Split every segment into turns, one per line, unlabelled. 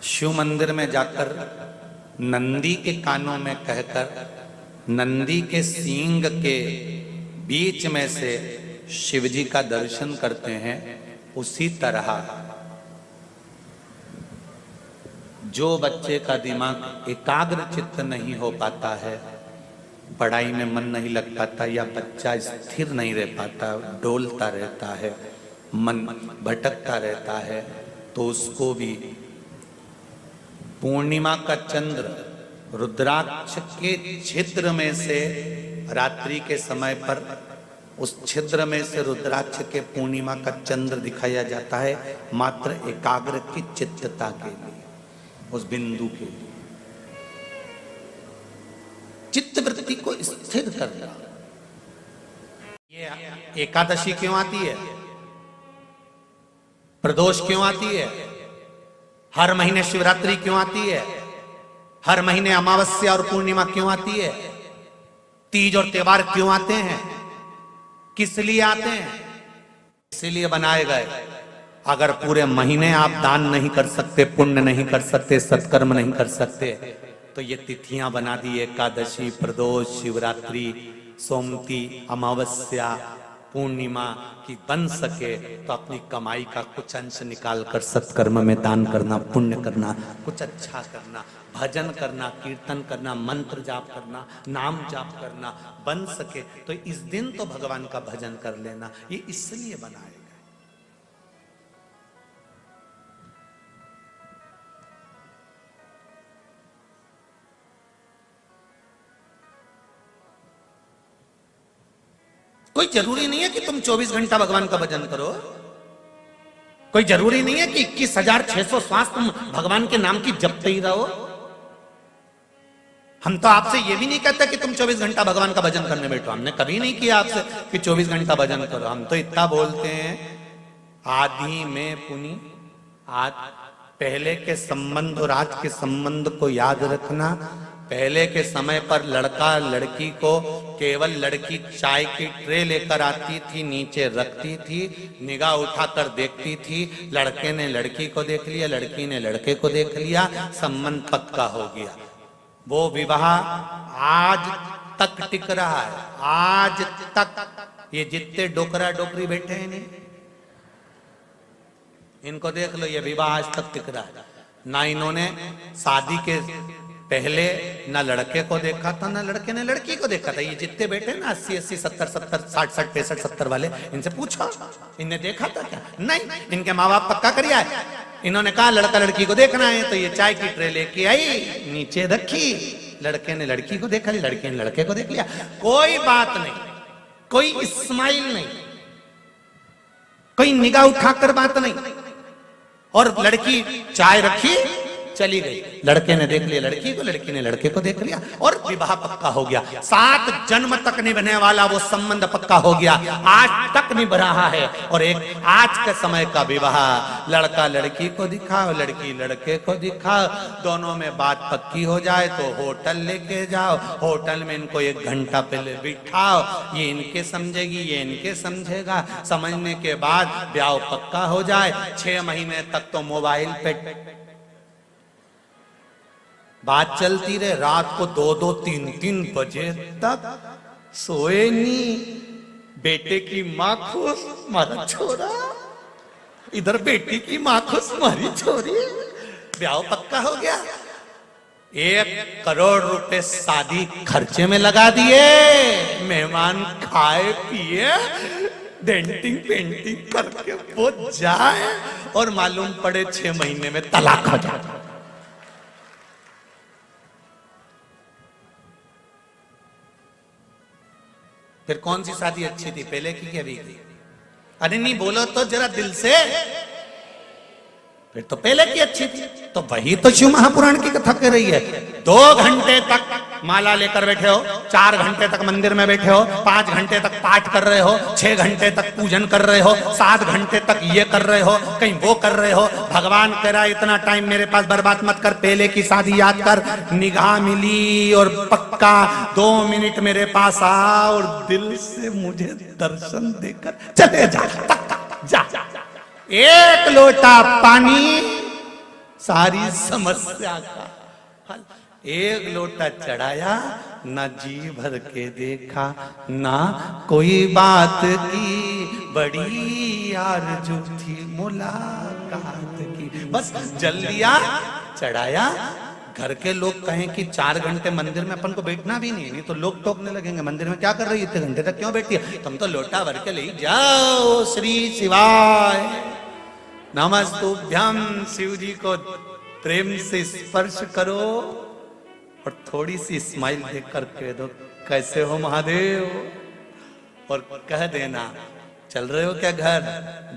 शिव मंदिर में जाकर नंदी के कानों में कहकर नंदी के सींग के बीच में से शिव जी का दर्शन करते हैं, उसी तरह जो बच्चे का दिमाग एकाग्र चित्त नहीं हो पाता है, पढ़ाई में मन नहीं लग पाता या बच्चा स्थिर नहीं रह पाता, डोलता रहता है, मन भटकता रहता है, तो उसको भी पूर्णिमा का चंद्र रुद्राक्ष के छिद्र में से रात्रि के समय पर उस छिद्र में से रुद्राक्ष के पूर्णिमा का चंद्र दिखाया जाता है, मात्र एकाग्र की चित्तता के लिए, उस बिंदु के लिए चित्त वृत्ति को स्थिर करना। ये एकादशी क्यों आती है, प्रदोष क्यों आती है, हर महीने शिवरात्रि क्यों आती है, हर महीने अमावस्या और पूर्णिमा क्यों आती है, तीज और त्योहार क्यों आते हैं, किस लिए आते हैं? इसीलिए बनाए गए। अगर पूरे महीने आप दान नहीं कर सकते, पुण्य नहीं कर सकते, सत्कर्म नहीं कर सकते, तो ये तिथियां बना दी, एकादशी, प्रदोष, शिवरात्रि, सोमती, अमावस्या, पूर्णिमा की बन सके तो अपनी कमाई का कुछ अंश निकाल कर सत्कर्म में दान करना, पुण्य करना, कुछ अच्छा करना, भजन करना, कीर्तन करना, मंत्र जाप करना, नाम जाप करना बन सके तो इस दिन तो भगवान का भजन कर लेना। ये इसलिए बनाए गए। कोई जरूरी नहीं है कि तुम 24 घंटा भगवान का भजन करो, कोई जरूरी नहीं है कि 21,600 श्वास तुम भगवान के नाम की जपते ही रहो। हम तो आपसे ये भी नहीं कहते कि तुम 24 घंटा भगवान का भजन करने बैठो, हमने कभी नहीं किया आपसे कि 24 घंटा भजन करो। हम तो इतना बोलते हैं, आदि में पुनि, आज पहले के संबंध और आज के संबंध को याद रखना। पहले के समय पर लड़का लड़की को केवल लड़की चाय की ट्रे लेकर आती थी, नीचे रखती थी, निगाह उठाकर देखती थी, लड़के ने लड़की को देख लिया, लड़की ने लड़के को देख लिया, संबंध पक्का हो गया। वो विवाह आज तक टिक रहा है, आज तक। ये जितने डोकरा डोकरी बैठे हैं नहीं, इनको देख लो, ये विवाह आज तक टिक रहा है। ना इन्होंने शादी के पहले ना लड़के को देखा था, ना लड़के ने लड़की को देखा था। ये जितने बैठे ना 80, 80, 70, 70, 60, 60, 65, 70 वाले, इनसे पूछो इन्हें देखा था क्या? नहीं, इनके माँ बाप पक्का करिया है। इन्होंने कहा लड़का लड़की को देखना है, तो ये चाय की ट्रे लेके आई, नीचे रखी, लड़के ने लड़की को देखा, लड़के ने लड़के को देख लिया। कोई बात नहीं, कोई स्माइल नहीं, कोई निगाह उठाकर बात नहीं, और लड़की चाय रखी, चली गई। लड़के ने देख लिया लड़की को, लड़की ने लड़के को देख लिया, और विवाह पक्का हो गया। 7 जन्म तक निभने वाला वो संबंध पक्का हो गया, आज तक निभ रहा है। और एक आज के समय का विवाह, लड़का लड़की को दिखाओ, लड़की लड़के को दिखाओ, दोनों में बात पक्की हो जाए तो होटल लेके जाओ, होटल में इनको 1 घंटा पहले बिठाओ, ये इनके समझेगी, ये इनके समझेगा, समझने के बाद ब्याह पक्का हो जाए। 6 महीने तक तो मोबाइल पे बात चलती रहे, रात को 2-2, 3-3 बजे तक सोए नहीं। बेटे की माँ खुश, मारा छोरा, इधर बेटी की माँ खुश, मारी छोरी, ब्याह पक्का हो गया। 1 करोड़ रुपए शादी खर्चे में लगा दिए, मेहमान खाए पिए, डेंटिंग पेंटिंग करके वो जाए, और मालूम पड़े 6 महीने में तलाक हो जाए। फिर कौन सी शादी अच्छी थी, पहले की क्या अभी की? अरे नहीं बोलो तो जरा दिल से, फिर तो पहले की अच्छी थी। तो वही तो शिव महापुराण की कथा कह रही है। 2 घंटे तक माला लेकर बैठे हो, 4 घंटे तक मंदिर में बैठे हो, 5 घंटे तक पाठ कर रहे हो, 6 घंटे तक पूजन कर रहे हो, 7 घंटे तक ये कर रहे हो, कहीं वो कर रहे हो। भगवान कह रहा है इतना टाइम मेरे पास बर्बाद मत कर, पहले की शादी याद कर, निगाह मिली और पक्का 2 मिनट मेरे पास आ और दिल से मुझे दर्शन देकर चले जा, पक्का जा। 1 लोटा पानी सारी समस्या का हल। एक लोटा चढ़ाया, ना जी भर के देखा, ना कोई बात की, बड़ी आरज़ू थी मुलाकात की। बस जल लिया, चढ़ाया। घर के लोग कहें कि 4 घंटे मंदिर में अपन को बैठना भी नहीं तो लोग टोकने लगेंगे, मंदिर में क्या कर रही है, इतने घंटे तक क्यों बैठी है, तुम तो लोटा भर के ले जाओ। श्री शिवाय नमस्तुभ्यम। शिव जी को प्रेम से स्पर्श करो और थोड़ी सी स्माइल देख कर कह दो कैसे हो महादेव, और कह देना चल रहे हो क्या घर,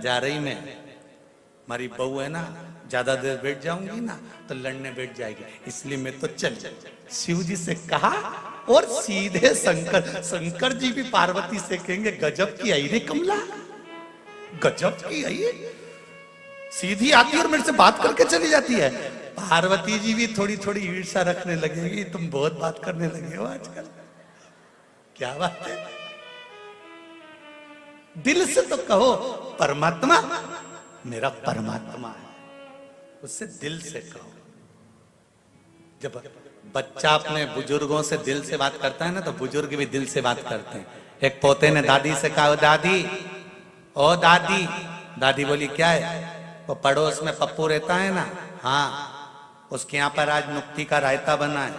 जा रही मैं, हमारी बहू है ना, ज्यादा देर बैठ जाऊंगी ना तो लड़ने बैठ जाएगी, इसलिए मैं तो चल। शिव जी से कहा और सीधे शंकर जी भी पार्वती से कहेंगे गजब की आई रे कमला, गजब की आई, सीधी आती और मेरे से बात करके चली जाती है। पार्वती जी भी थोड़ी थोड़ी ईर्ष्या रखने लगेगी, तुम बहुत बात करने लगे हो आजकल, क्या बात है। दिल से तो कहो परमात्मा मेरा परमात्मा है, उससे दिल से कहो। जब बच्चा अपने बुजुर्गों से दिल से बात करता है ना तो बुजुर्ग भी दिल से बात करते हैं। एक पोते ने दादी से कहा, दादी ओ दादी, दादी बोली क्या है, वो पड़ोस में पप्पू रहता है ना, हाँ उसके यहाँ पर आज नुक्ती का रायता बना है,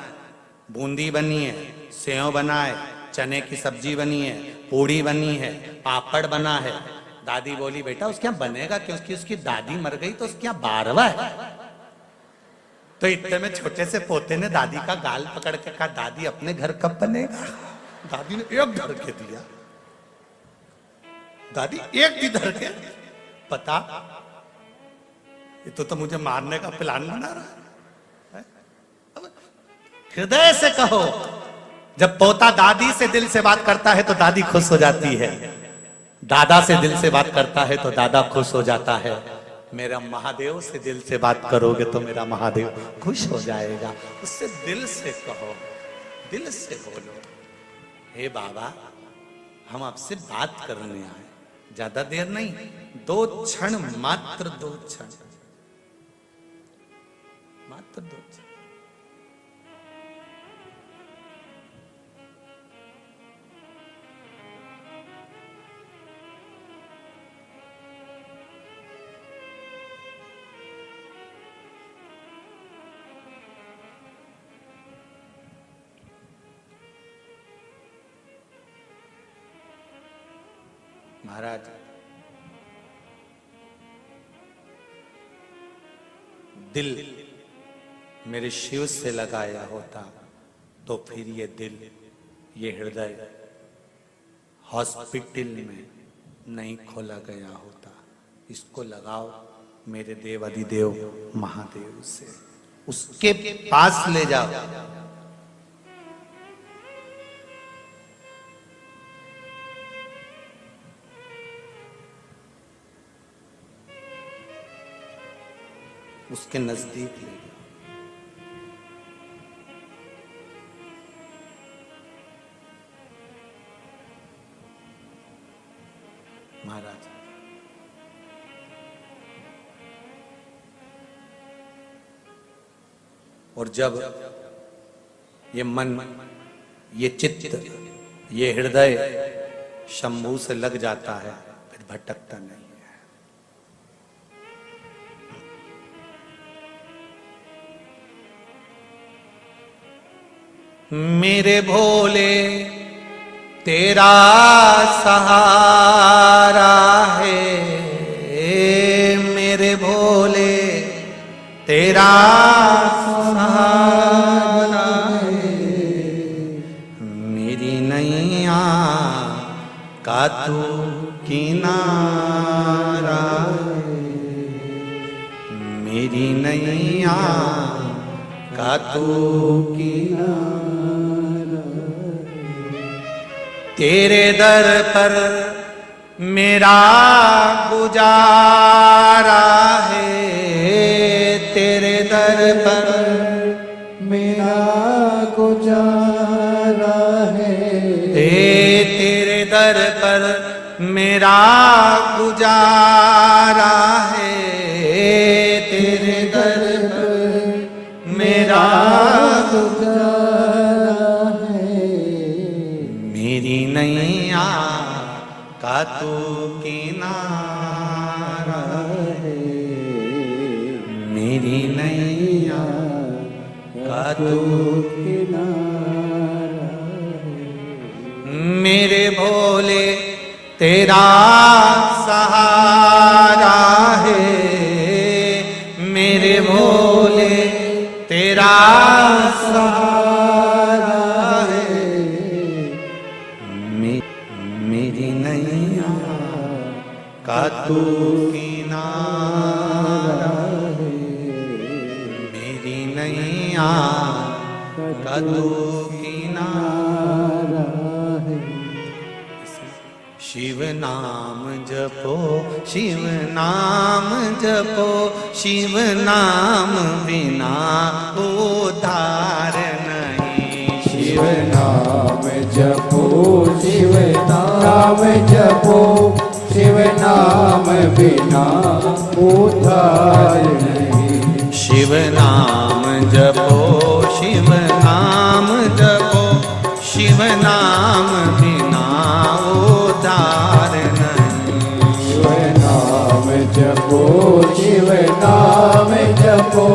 बूंदी बनी है, सेव बना है, चने की सब्जी बनी है, पूड़ी बनी है, पापड़ बना है। दादी बोली बेटा उसके यहाँ बनेगा क्योंकि उसकी दादी मर गई तो उसके यहाँ 12वां है। तो इतने में छोटे से पोते ने दादी का गाल पकड़ के कहा, दादी अपने घर कब बनेगा। दादी ने एक धर के दिया, दादी एक दी धर के, पता ये तो मुझे मारने का प्लान बना रहा है। हृदय से कहो। जब पोता दादी से दिल से बात करता है तो दादी खुश हो जाती है, दादा से दिल से बात करता है तो दादा खुश हो जाता है। मेरा महादेव से दिल से बात करोगे तो मेरा महादेव खुश हो जाएगा। उससे दिल से कहो, दिल से बोलो, हे बाबा हम आपसे बात करने आए, ज्यादा देर नहीं, 2 क्षण, मात्र 2 क्षण, मात्र 2 क्षण। महाराज दिल मेरे शिव से लगाया होता तो फिर ये दिल, ये हृदय हॉस्पिटल में नहीं खोला गया होता। इसको लगाओ मेरे देव अधिदेव महादेव से, उसके पास ले जाओ। उसके नजदीक ले गया। महाराज और जब ये मन, ये चित्त, ये हृदय शंभू से लग जाता है फिर भटकता नहीं। मेरे भोले तेरा सहारा है, मेरे भोले तेरा सहारा है, मेरी नैया का तू किनारा है, मेरी नैया का तू किनारा। तेरे दर पर मेरा गुजारा है, तेरे दर पर मेरा गुजारा है, तेरे दर पर मेरा गुजारा है, तेरे दर पर का तू किनारा है, मेरी नैया का तू किनारा है। मेरे भोले तेरा सहारा है, मेरे भोले तेरा सहारा है। मेरी नैया का तू किनारा है, मेरी नैया का तू किनारा है। शिव नाम जपो, शिव नाम जपो, शिव नाम बिना उद्धार नहीं।
शिव नाम जपो, शिव नाम जपो, शिव नाम बिना उद्धार नहीं।
शिव नाम जपो, शिव नाम जपो, शिव नाम बिना उद्धार नहीं।
शिव नाम जपो, शिव नाम जपो,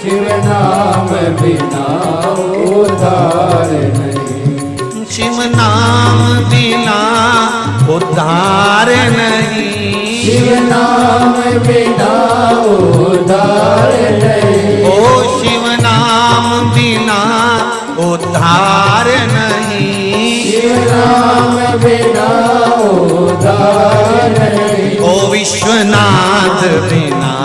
शिव नाम बिना उद्धार नहीं।
शिव नाम बिना उद्धार नहीं।
शिव नाम बिना उद्धार नहीं।
ओ शिव नाम बिना उद्धार नहीं।
शिव नाम बिना उद्धार नहीं।
ओ विश्वनाथ बिना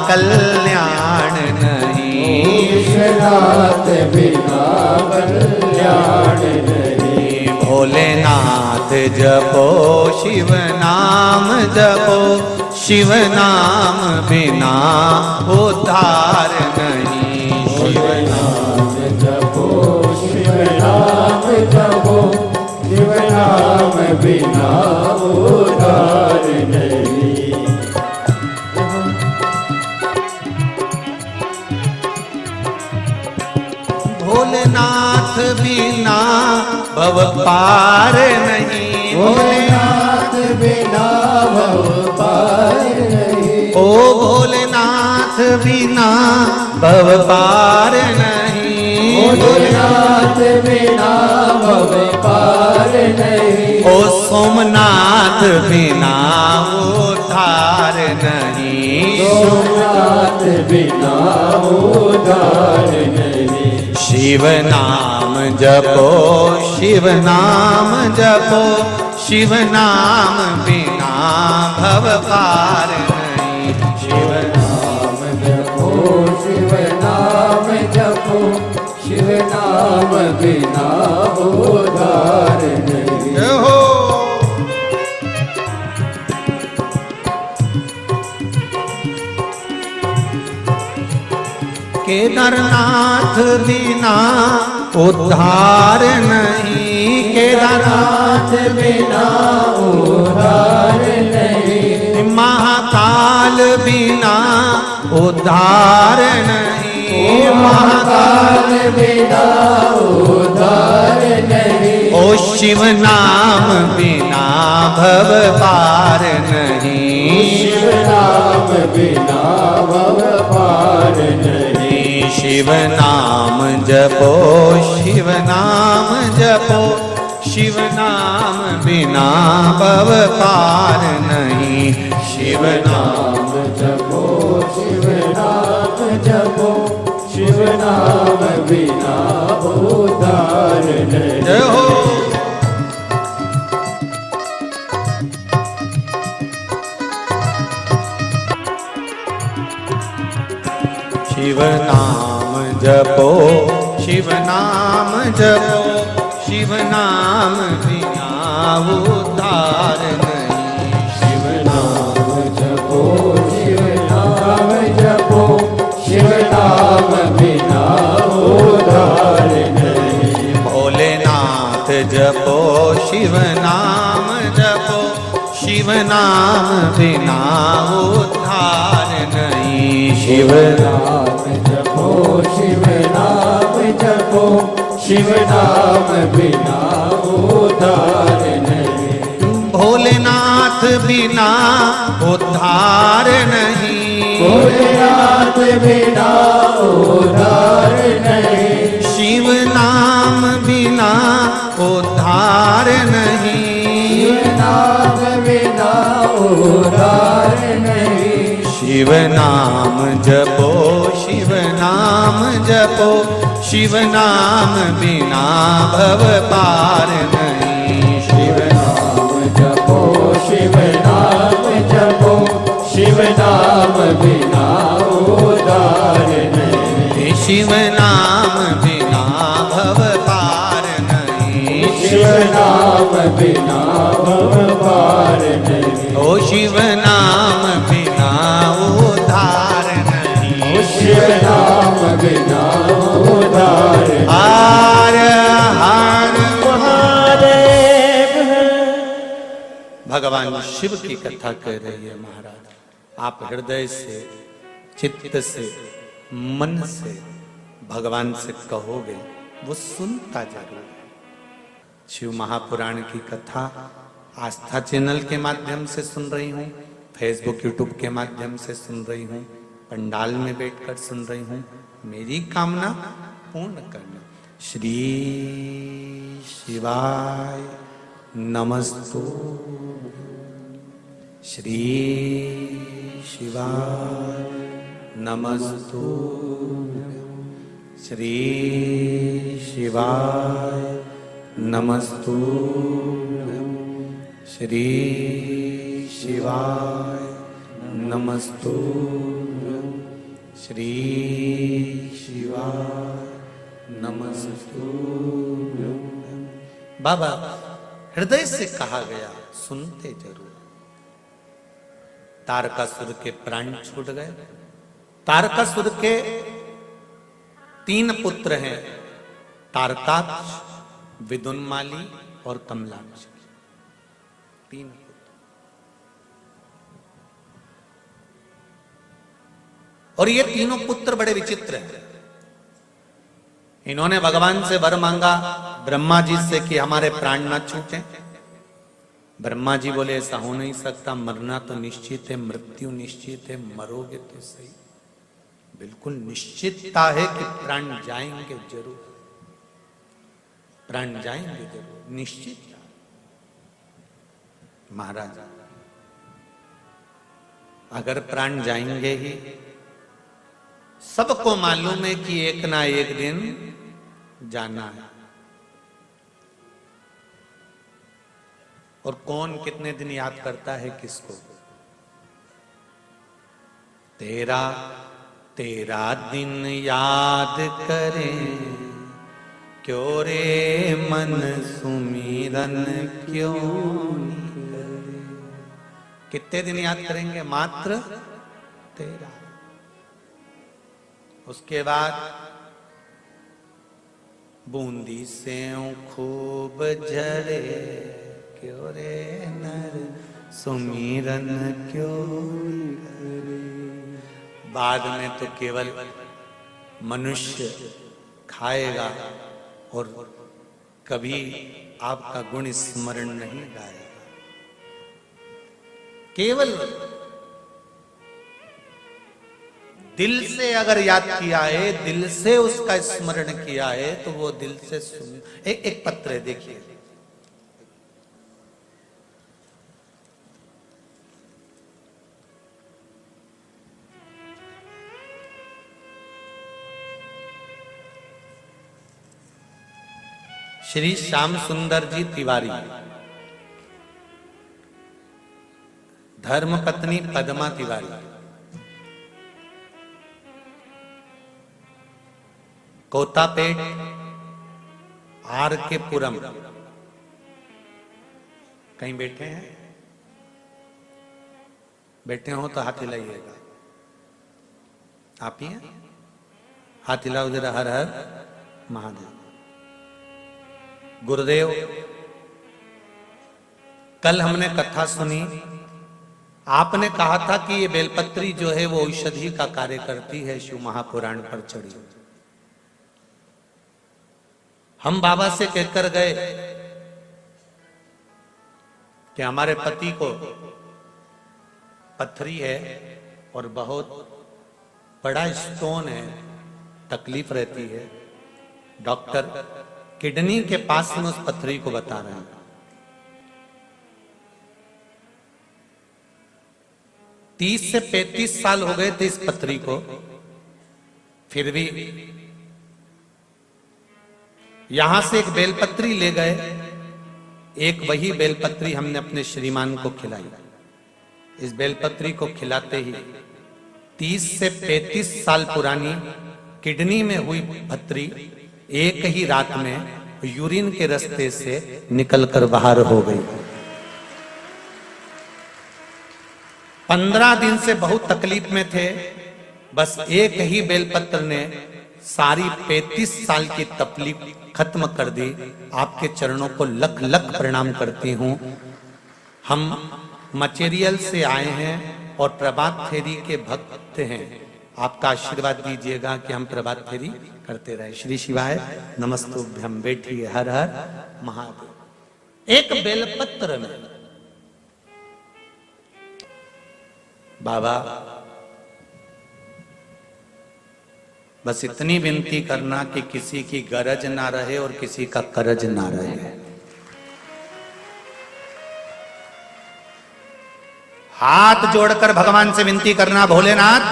कल्याण नहीं।
विश्वनाथ बिना कल्याण नहीं।
भोलेनाथ जपो, शिव नाम जपो, शिव नाम बिना उद्धार नहीं।
शिव नाम जपो, शिव नाम जपो, शिव नाम बिना उद्धार नहीं।
भोलेनाथ बिना भव पार नहीं।
भोलेनाथ बिना भव पार नहीं।
ओ भोलेनाथ बिना भव पार नहीं।
भोलेनाथ बिना भव पार नहीं।
ओ सोमनाथ बिना उद्धार नहीं।
सोमनाथ बिना उद्धार नहीं।
शिव नाम जपो, शिव नाम जपो, शिव नाम बिना भव पार नहीं। शिव
नाम जपो, शिव नाम जपो, शिव नाम बिना उद्धार नहीं।
जय हो। केदारनाथ बिना उद्धार नहीं। केदारनाथ
बिना उद्धार नहीं।
महाकाल बिना उद्धार नहीं।
महाकाल बिना उद्धार नहीं।
ओ शिव नाम बिना भव पार नहीं।
शिव नाम बिना भव पार नहीं।
शिव नाम जपो, शिव नाम जपो, शिव नाम बिना भव पार नहीं। शिव नाम
जपो, शिव नाम जपो, शिव नाम बिना उद्धार नहीं।
जय हो। शिव नाम जपो, शिव नाम जपो, शिव नाम बिना उद्धार नहीं।
शिव नाम जपो, शिव नाम जपो, शिव नाम बिना उद्धार नहीं।
भोलेनाथ जपो, शिव नाम जपो, शिव नाम बिना उद्धार नहीं। शिव
नाम जपो, शिव नाम जपो, शिव नाम बिना उद्धार नहीं।
भोलेनाथ बिना उद्धार नहीं,
भोलेनाथ बिना उद्धार नहीं,
शिव नाम बिना उद्धार नहीं,
नाम बिना उद्धार नहीं,
शिव नाम जपो, शिव नाम जपो, शिव नाम बिना भव पार नहीं, शिव
नाम जपो, शिव नाम जपो, शिव नाम बिना उद्धार नहीं,
शिव नाम बिना भव पार नहीं,
शिव नाम बिना भव पार नहीं,
ओ शिव नाम बिना उद्धार नहीं,
शिव नाम बिना उद्धार नहीं।
हर हर
महादेव।
भगवान शिव की कथा कह रही है महाराज। आप हृदय से, चित्त से, मन से भगवान से कहोगे, वो सुनता जरूर है। शिव महापुराण की कथा आस्था चैनल के माध्यम से सुन रही हूँ, फेसबुक यूट्यूब के माध्यम से सुन रही हूँ, पंडाल में बैठकर सुन रही हूँ। मेरी कामना पूर्ण करना। श्री शिवाय नमस्तु, श्री शिवाय नमस्तु, श्री शिवाय नमस्तु, श्री शिवाय नमस्तु, श्री शिवाय नमस्तु। बाबा हृदय से कहा गया, सुनते जरूर। तारकासुर के प्राण छूट गए। तारकासुर के 3 पुत्र हैं, तारकाक्ष, विदुन्माली और कमलाक्ष। 3 पुत्र। और ये तीनों पुत्र बड़े विचित्र हैं। इन्होंने भगवान से वर मांगा ब्रह्मा जी से कि हमारे प्राण न छूटे। ब्रह्मा जी बोले ऐसा हो नहीं सकता, मरना तो निश्चित है, मृत्यु निश्चित है, मरोगे तो सही। बिल्कुल निश्चितता है कि प्राण जाएंगे जरूर, प्राण जाएंगे जरूर, निश्चित। महाराज अगर प्राण जाएंगे ही, सबको मालूम है कि एक ना एक दिन जाना है। और कौन कितने दिन याद करता है किसको? तेरा तेरा दिन याद करें क्यों रे मन सुमिरन क्यों नहीं करे। कितने दिन याद करेंगे? मात्र तेरा। उसके बाद बूंदी से खूब झरे क्यों रे नर सुमिरन क्यों करे। बाद में तो केवल मनुष्य खाएगा और कभी आपका गुण स्मरण नहीं गाएगा। केवल दिल से अगर याद किया है, दिल से उसका स्मरण किया है, तो वो दिल से सुन। एक पत्र है, देखिए। श्री श्याम सुंदर जी तिवारी, धर्म पत्नी पद्मा तिवारी, कोतापेट आर के पुरम। कहीं बैठे हैं? बैठे हो तो हाथ हिलाइएगा। आप ही हैं? हाथ हिलाओ जरा। हर हर महादेव। गुरुदेव, कल हमने कथा सुनी, आपने कहा था कि ये बेलपत्री जो है वो औषधि का कार्य करती है, शिव महापुराण पर चढ़ी। हम बाबा से कहकर गए कि हमारे पति को पथरी है और बहुत बड़ा स्टोन है, तकलीफ रहती है। डॉक्टर किडनी के पास में उस पथरी को बता रहे हैं। 30 से 35 साल हो गए थे इस पथरी को, फिर भी यहां से एक बेलपत्री ले गए। एक वही बेलपत्री हमने अपने श्रीमान को खिलाई। इस बेलपत्री को खिलाते ही 30 से 35 साल पुरानी किडनी में हुई पथरी एक ही रात में यूरिन के रास्ते से निकलकर बाहर हो गई। 15 दिन से बहुत तकलीफ में थे। बस एक ही बेलपत्र ने सारी 35 साल की तकलीफ खत्म कर दी। आपके चरणों को लख लख प्रणाम करती हूं। हम मटेरियल से आए हैं और प्रभात फेरी के भक्त हैं। आपका आशीर्वाद दीजिएगा कि हम प्रभात फेरी करते रहे। श्री शिवाय नमस्तुभ्यम। बैठिए। हर हर महादेव। एक बेलपत्र में बाबा बस इतनी विनती करना कि किसी की गरज ना रहे और किसी का करज ना रहे। हाथ जोड़कर भगवान से विनती करना, भोलेनाथ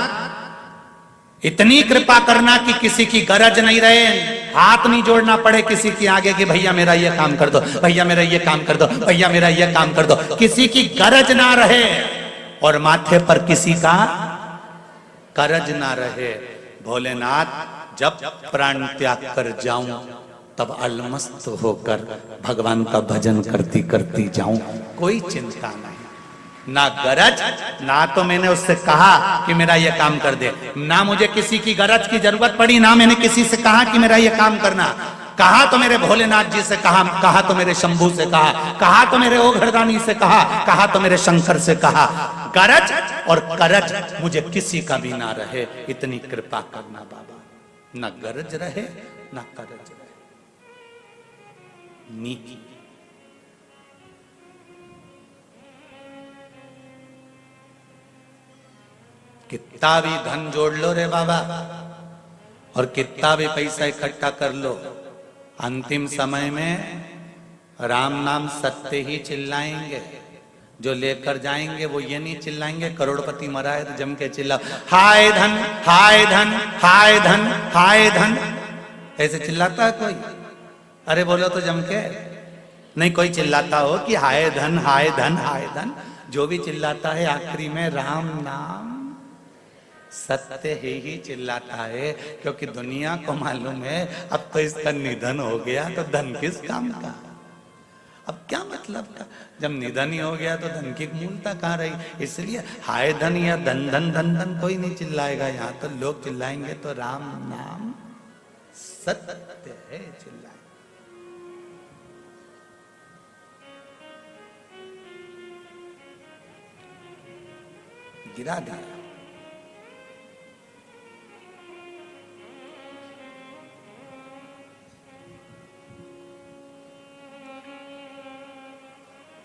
इतनी कृपा करना कि किसी की गरज नहीं रहे। हाथ नहीं जोड़ना पड़े किसी की आगे कि भैया मेरा ये काम कर दो, भैया मेरा ये काम कर दो, भैया मेरा ये काम कर दो। किसी की गरज ना रहे और माथे पर किसी का करज ना रहे। भोलेनाथ जब प्राण त्याग कर जाऊं तब अलमस्त होकर भगवान का भजन करती करती जाऊं। कोई चिंता नहीं, ना गरज, ना तो मैंने उससे कहा कि मेरा ये काम कर दे, ना मुझे किसी की गरज की जरूरत पड़ी, ना मैंने किसी से कहा कि मेरा ये काम करना। कहा तो मेरे भोलेनाथ जी से कहा तो मेरे शंभू से कहा तो मेरे ओघरदानी से कहा तो मेरे शंकर से कहा। गरज और करज मुझे किसी का भी ना रहे, इतनी कृपा करना बाबा। ना गरज रहे ना करज रहे। नीति कितना भी धन जोड़ लो रे बाबा और कितना भी पैसा इकट्ठा कर लो, अंतिम समय में राम नाम सत्य ही चिल्लाएंगे। जो लेकर जाएंगे वो ये नहीं चिल्लाएंगे करोड़पति मरा है तो जम के चिल्ला हाय धन हाय धन हाय धन हाय धन। ऐसे चिल्लाता है कोई? अरे बोलो तो जम के। नहीं कोई चिल्लाता हो कि हाय धन हाय धन हाय धन। जो भी चिल्लाता है आखिरी में राम नाम सत्य ही चिल्लाता है, क्योंकि दुनिया को मालूम है अब तो इसका निधन हो गया तो धन किस काम का। अब क्या मतलब था, जब निधन ही हो गया तो धन की मूलता कहाँ रही। इसलिए हाय धन या धन धन धन धन कोई नहीं चिल्लाएगा। यहाँ तो लोग चिल्लाएंगे तो राम नाम सत्य है चिल्लाएंगे। गिरा दिया।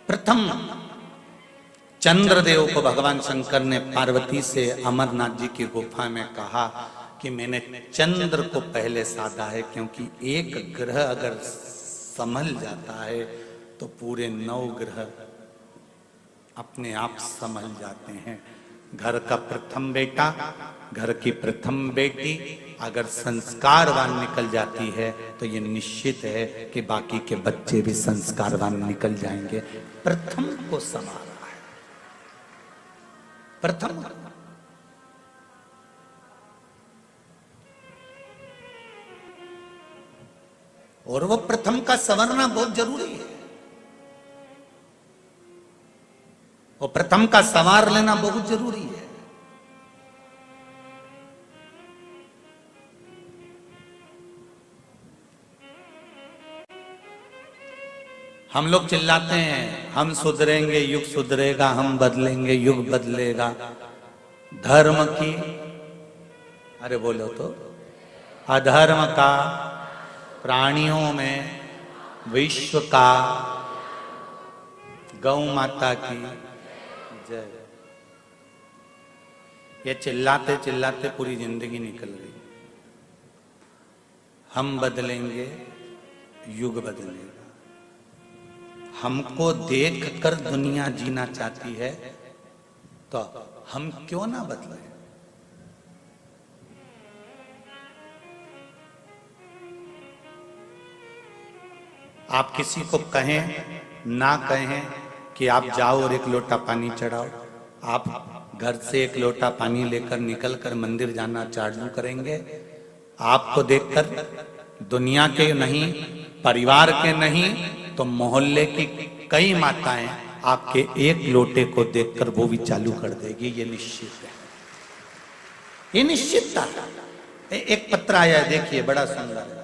प्रथम चंद्रदेव को भगवान शंकर ने पार्वती से अमरनाथ जी की गुफा में कहा कि मैंने चंद्र को पहले साधा है, क्योंकि एक ग्रह अगर संभल जाता है तो पूरे 9 ग्रह अपने आप संभल जाते हैं। घर का प्रथम बेटा, घर की प्रथम बेटी अगर संस्कारवान निकल जाती है तो ये निश्चित है कि बाकी के बच्चे भी संस्कारवान निकल जाएंगे। प्रथम को संवारा है, प्रथम। और वो प्रथम का संवरना बहुत जरूरी है। वो प्रथम का संवार लेना बहुत जरूरी है। हम लोग चिल्लाते हैं हम सुधरेंगे युग सुधरेगा, हम बदलेंगे युग बदलेगा। धर्म की, अरे बोलो तो, अधर्म का, प्राणियों में विश्व का, गौ माता की जय। ये चिल्लाते चिल्लाते पूरी जिंदगी निकल गई। हम बदलेंगे, युग बदलेगा। हमको देख कर दुनिया जीना चाहती है, तो हम क्यों ना बदले। आप किसी को कहें ना कहें कि आप जाओ और एक लोटा पानी चढ़ाओ, आप घर से एक लोटा पानी लेकर निकलकर मंदिर जाना चालू करेंगे, आपको देखकर दुनिया के नहीं, परिवार के नहीं, तो मोहल्ले की कई माताएं आपके एक लोटे को देखकर वो भी चालू कर देगी। ये निश्चित है, ये निश्चितता। एक पत्र आया है, देखिए, बड़ा सुंदर है।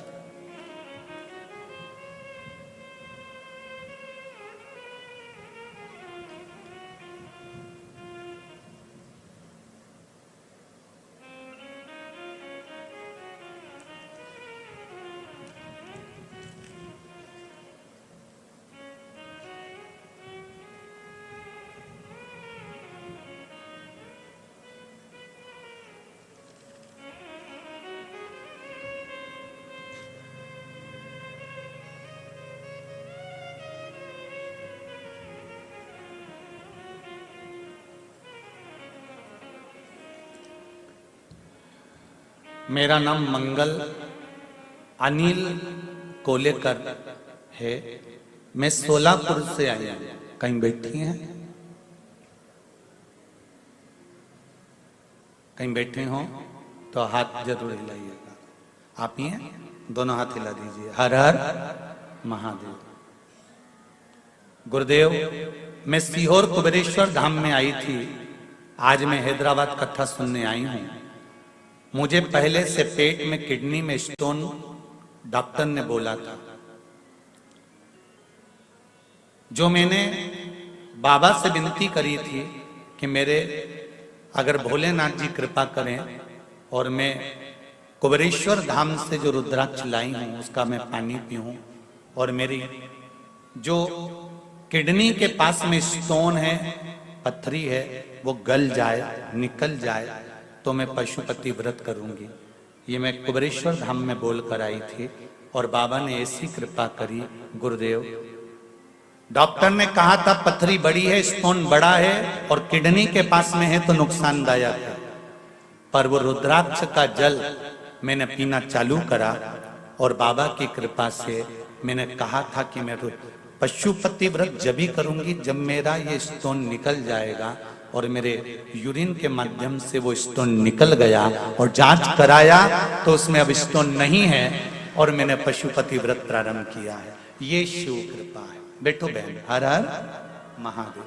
मेरा नाम मंगल अनिल कोलेकर है। मैं सोलापुर से आई हूं। कहीं बैठी हैं? कहीं बैठे हो तो हाथ जरूर हिलाइएगा। आप ही हैं? दोनों हाथ हिला दीजिए। हर हर महादेव। गुरुदेव, मैं सीहोर कुबेरेश्वर धाम में आई थी। आज मैं हैदराबाद कथा सुनने आई हूं। मुझे पहले से पेट में किडनी में स्टोन डॉक्टर ने बोला था। जो मैंने बाबा से विनती करी थी कि मेरे अगर भोलेनाथ जी कृपा करें और मैं कुबेरेश्वर धाम से जो रुद्राक्ष लाई हूं उसका मैं पानी पीऊं और मेरी जो किडनी के पास में स्टोन है, पत्थरी है, वो गल जाए, निकल जाए, तो मैं पशुपति व्रत करूंगी। ये मैं कुबेरेश्वर धाम में बोलकर आई थी और बाबा ने ऐसी कृपा करी। गुरुदेव, डॉक्टर ने कहा था पत्थरी बड़ी है, स्टोन बड़ा है और किडनी के पास में है तो नुकसानदायक है, पर वो रुद्राक्ष का जल मैंने पीना चालू करा और बाबा की कृपा से मैंने कहा था कि मैं पशुपति व्रत जब भी करूंगी जब मेरा ये स्टोन निकल जाएगा, और मेरे यूरिन के माध्यम से वो स्टोन निकल गया और जांच कराया तो उसमें अब स्टोन नहीं है और मैंने पशुपति व्रत प्रारंभ किया है। ये शिव कृपा है। बैठो बहन। हर हर महादेव।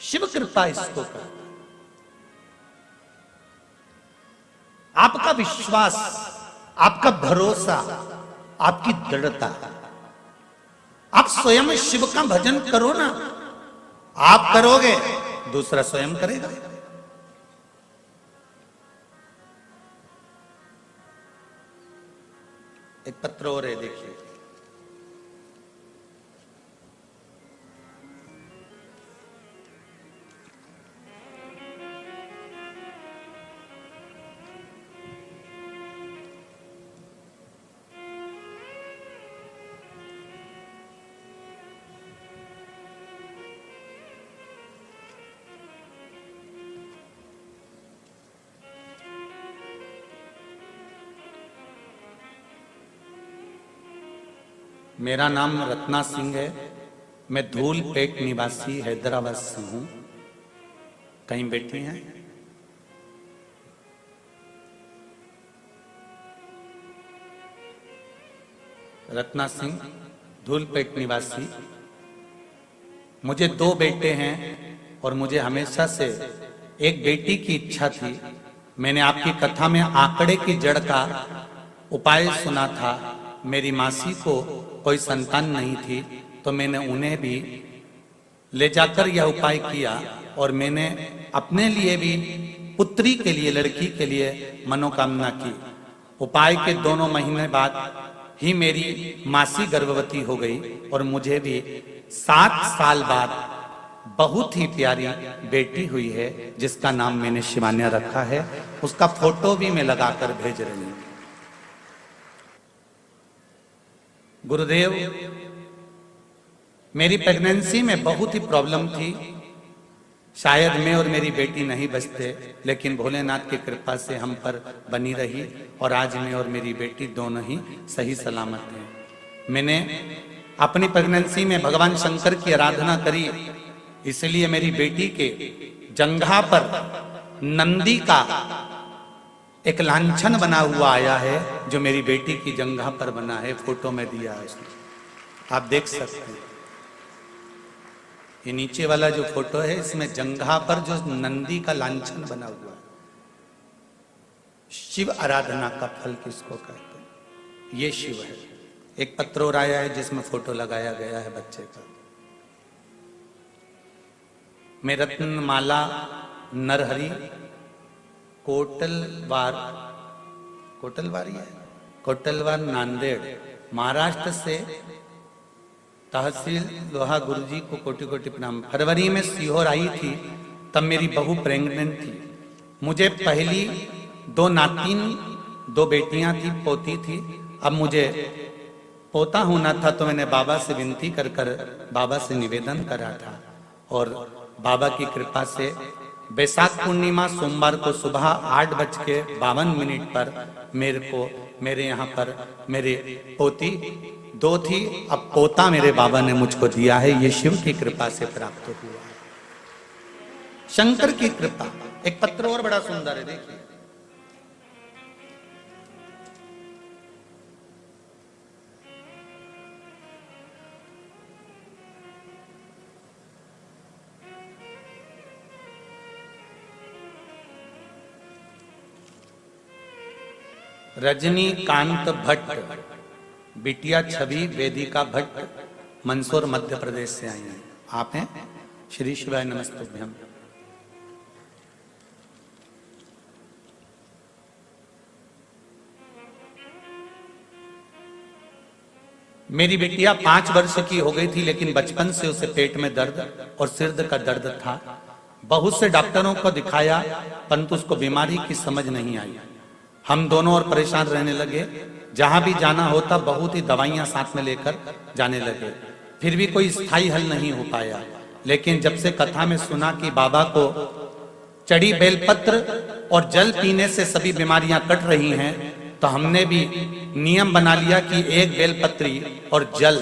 शिव कृपा इसको कर। आपका विश्वास, आपका भरोसा, आपकी दृढ़ता, आप स्वयं शिव का भजन करो ना। आप करोगे, दूसरा स्वयं करेगा। एक पत्र और है, देखिए। मेरा नाम रत्ना सिंह है। मैं धूलपेट निवासी हैदराबाद से हूं। कहीं बैठी हैं? रत्ना सिंह, धूलपेट निवासी। मुझे 2 बेटे हैं और मुझे हमेशा से एक बेटी की इच्छा थी। मैंने आपकी कथा में आंकड़े की जड़ का उपाय सुना था। मेरी मासी को कोई संतान नहीं थी तो मैंने उन्हें भी ले जाकर यह उपाय किया और मैंने अपने लिए भी पुत्री के लिए, लड़की के लिए मनोकामना की। उपाय के 2 महीने बाद ही मेरी मासी गर्भवती हो गई और मुझे भी 7 साल बाद बहुत ही प्यारी बेटी हुई है जिसका नाम मैंने शिवान्या रखा है। उसका फोटो भी मैं लगाकर भेज रही हूं। गुरुदेव, मेरी प्रेगनेंसी में बहुत ही प्रॉब्लम थी। शायद मैं और मेरी बेटी नहीं बचते, लेकिन भोलेनाथ की कृपा से हम पर बनी रही और आज मैं और मेरी बेटी दोनों ही सही सलामत हैं। मैंने अपनी प्रेगनेंसी में भगवान शंकर की आराधना करी, इसलिए मेरी बेटी के जंघा पर नंदी का एक लांछन बना हुआ आया है, जो मेरी बेटी की जंघा पर बना है। फोटो में दिया है उसने, आप देख सकते हैं। ये नीचे वाला जो फोटो है, इसमें जंघा पर जो नंदी का लांछन बना हुआ है। शिव आराधना का फल किसको कहते हैं? ये शिव है। एक पत्र और आया है जिसमें फोटो लगाया गया है बच्चे का। मैं रत्नमाला नरहरि कोटलवार नांदेड़ महाराष्ट्र से तहसील लोहा गुरुजी को कोटि कोटि प्रणाम। फरवरी में सीहोर आई थी, तब मेरी बहू प्रेग्नेंट थी। मुझे पहली 2 नातिन 2 बेटियां थी, पोती थी। अब मुझे पोता होना था, तो मैंने बाबा से विनती कर बाबा से निवेदन करा था और बाबा की कृपा से बैसाख पूर्णिमा सोमवार को सुबह 8:52 पर मेरे यहाँ पर मेरे पोती 2 थी, अब पोता मेरे बाबा ने मुझको दिया है। ये शिव की कृपा से प्राप्त हुआ, शंकर की कृपा। एक पत्र और बड़ा सुंदर है, देखिए। रजनीकांत भट्ट, बिटिया छवि वेदिका भट्ट, मंदसौर मध्य प्रदेश से आई हैं। आप हैं? श्री शिवाय नमस्तुभ्यम। मेरी बिटिया 5 वर्ष की हो गई थी, लेकिन बचपन से उसे पेट में दर्द और सिर का दर्द था। बहुत से डॉक्टरों को दिखाया, परंतु उसको बीमारी की समझ नहीं आई। हम दोनों और परेशान रहने लगे। जहां भी जाना होता बहुत ही दवाइयां साथ में लेकर जाने लगे, फिर भी कोई स्थायी हल नहीं हो पाया। लेकिन जब से कथा में सुना कि बाबा को चढ़ी बेलपत्र और जल पीने से सभी बीमारियां कट रही हैं, तो हमने भी नियम बना लिया कि 1 बेलपत्री और जल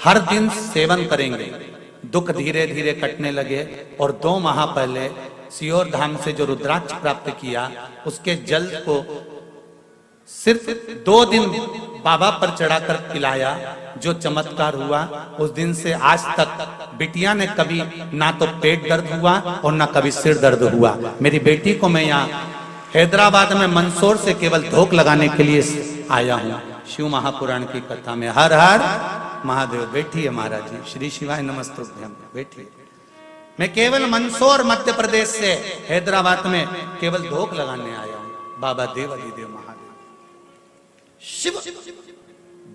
हर दिन सेवन करेंगे। दुख धीरे धीरे कटने लगे और 2 माह पहले सीहोर धाम से जो रुद्राक्ष प्राप्त किया, उसके जल को सिर्फ 2 दिन बाबा पर चढ़ाकर पिलाया। जो चमत्कार हुआ, उस दिन से आज तक बिटिया ने कभी ना तो पेट दर्द हुआ और ना कभी सिर दर्द हुआ। मेरी बेटी को मैं यहाँ हैदराबाद में मंदसौर से केवल धोख लगाने के लिए आया हूँ। शिव महापुराण की कथा में हर हर महादेव। बैठिए महाराज जी, श्री शिवाय नमस्तुभ्यम। बैठिए। मैं केवल मंदसौर मध्य प्रदेश से हैदराबाद में केवल धोख लगाने आया हूँ। बाबा देवादिदेव महादेव। शिव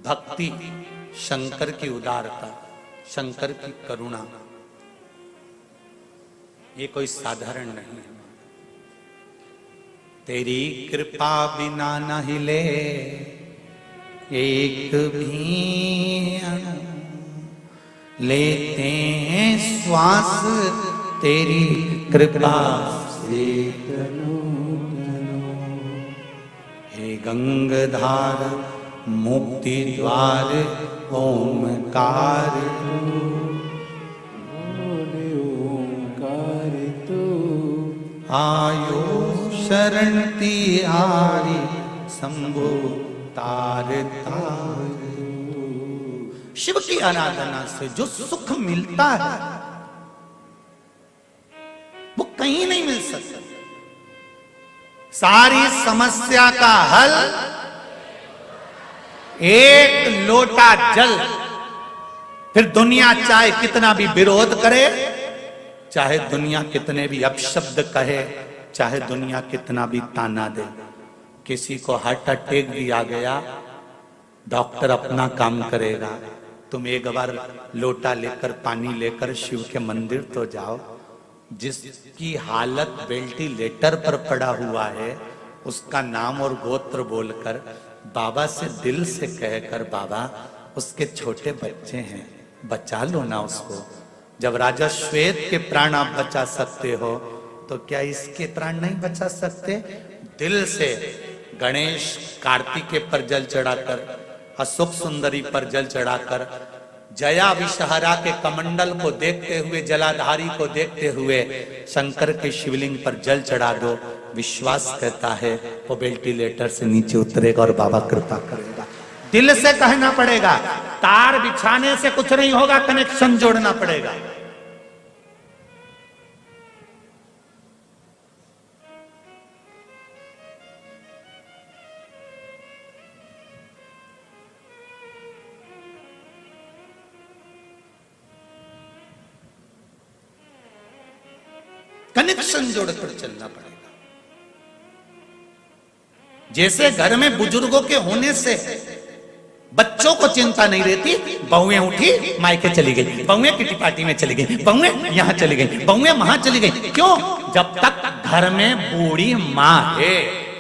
भक्ति, शंकर की उदारता, शंकर की करुणा, ये कोई साधारण नहीं है। तेरी कृपा बिना न हिले एक भी अणु, लेते हैं श्वास तेरी कृपा से। हे गंगाधार मुक्ति द्वार ओमकार, आयो शरण तिहारी शंभु तार तार। शिव की आराधना से जो सुख मिलता है वो कहीं नहीं मिल सकता। सारी समस्या का हल एक लोटा जल। फिर दुनिया चाहे कितना भी विरोध करे, चाहे दुनिया कितने भी अपशब्द कहे, चाहे दुनिया कितना भी ताना दे। किसी को हार्ट अटैक भी आ गया, डॉक्टर अपना काम करेगा, तुम एक बार लोटा लेकर पानी लेकर शिव के मंदिर तो जाओ। जिसकी हालत वेंटिलेटर पर पड़ा हुआ है उसका नाम और गोत्र बोलकर बाबा से दिल से कहकर, बाबा उसके छोटे बच्चे हैं, बचा लो ना उसको। जब राजा श्वेत के प्राण आप बचा सकते हो तो क्या इसके प्राण नहीं बचा सकते? दिल से गणेश कार्तिकेय पर जल चढ़ाकर, अशोक सुंदरी पर जल चढ़ाकर, जया विषहरा के कमंडल को देखते हुए, जलाधारी को देखते हुए शंकर के शिवलिंग पर जल चढ़ा दो। विश्वास कहता है वो वेंटिलेटर से नीचे उतरेगा और बाबा कृपा करेगा। दिल से कहना पड़ेगा, तार बिछाने से कुछ नहीं होगा, कनेक्शन जोड़ना पड़ेगा। कनेक्शन जोड़कर चलना पड़ेगा। जैसे घर में बुजुर्गों के होने से बच्चों को चिंता नहीं रहती, बहुएं उठी मायके चली गई, बहुएं किटी पार्टी में चली गई, बहुएं यहां चली गई, बहुएं वहां चली गई। क्यों? जब तक घर में बूढ़ी मां है,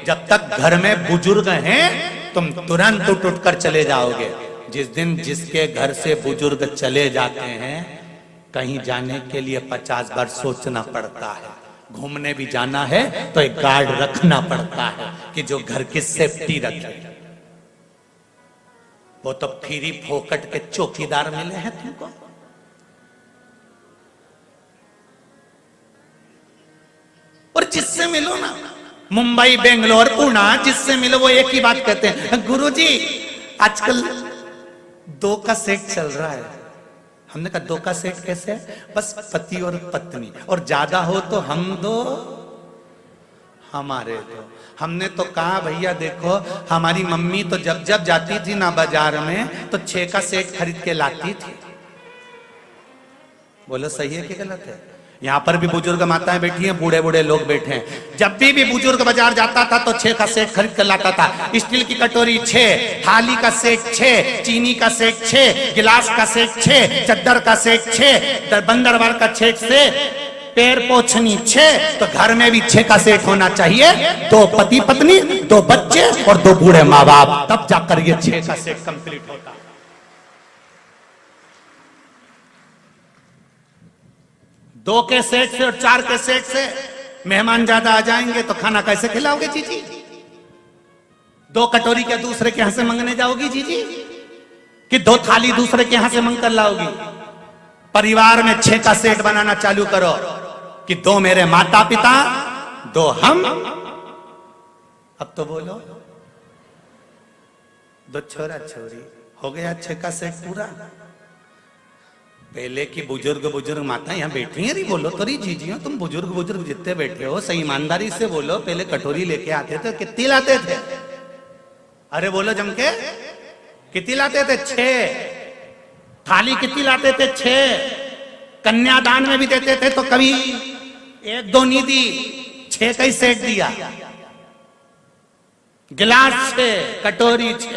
जब तक घर में बुजुर्ग हैं, तुम तुरंत उठ कर चले जाओगे। जिस दिन जिसके घर से बुजुर्ग चले जाते हैं, कहीं जाने के लिए 50 बार सोचना पड़ता है। घूमने भी जाना है तो एक गार्ड रखना पड़ता है कि जो घर की सेफ्टी रखे। वो तो फ्री फोकट के चौकीदार मिले हैं तुमको। और जिससे मिलो ना, मुंबई, बेंगलोर, पुणे, जिससे मिलो वो एक ही बात कहते हैं, गुरुजी आजकल 2 का सेट चल रहा है। हमने कहा 2 का सेट कैसे है? बस पति और पत्नी, और ज्यादा हो तो हम 2 हमारे 2। हमने तो कहा भैया देखो, हमारी मम्मी तो जब जब जाती थी ना बाजार में तो 6 का सेट खरीद के लाती थी। बोलो सही है कि गलत है? यहाँ पर भी बुजुर्ग माताएं बैठी हैं, बूढ़े बूढ़े लोग बैठे हैं। जब भी बुजुर्ग बाजार जाता था तो 6 का सेट खरीद कर लाता था। स्टील की कटोरी 6, थाली का सेट 6, चीनी का सेट 6, गिलास का सेट 6, चद्दर का सेट 6, बंदरवार का सेट से पैर पोछनी 6। तो घर में भी 6 का सेट होना चाहिए। 2 पति पत्नी, 2 बच्चे और 2 बूढ़े माँ बाप, तब जाकर ये 6 का सेट कंप्लीट होता। 2 के सेट से और 4 के सेट से मेहमान ज्यादा आ जाएंगे तो खाना कैसे खिलाओगे जीजी? 2 कटोरी क्या दूसरे के यहां से मंगने जाओगी जीजी? कि 2 थाली दूसरे के यहां से मंग कर लाओगी? परिवार में 6 का सेट बनाना चालू करो कि 2 मेरे माता पिता, 2 हम। अब तो बोलो 2 छोरा छोरी, हो गया 6 का सेट पूरा। पहले की बुजुर्ग माता यहाँ बैठी है, बोलो तो जीजियो, तुम बुजुर्ग जितने बैठे हो सही ईमानदारी से बोलो। पहले कटोरी लेके आते थे, कितनी लाते थे? अरे बोलो जम के, कितनी लाते थे? 6। थाली कितनी लाते थे? 6। कन्यादान में भी देते थे तो कभी 1-2 नहीं दी, 6 का ही सेट दिया। गिलास 6, कटोरी 6।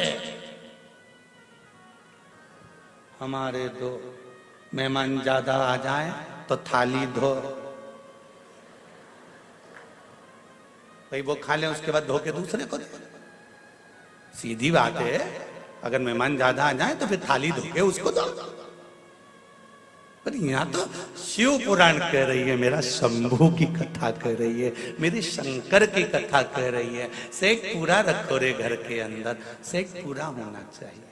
हमारे 2 मेहमान ज्यादा आ जाए तो थाली धो, भाई वो खा ले, उसके बाद धो के दूसरे को दे। सीधी बात है। अगर मेहमान ज्यादा आ जाए तो फिर थाली धो के उसको दो। पर यहाँ तो शिव पुराण कह रही है, मेरा शंभू की कथा कह रही है, मेरे शंकर की कथा कह रही है। सेट पूरा रखो रे घर के अंदर, सेट पूरा होना चाहिए।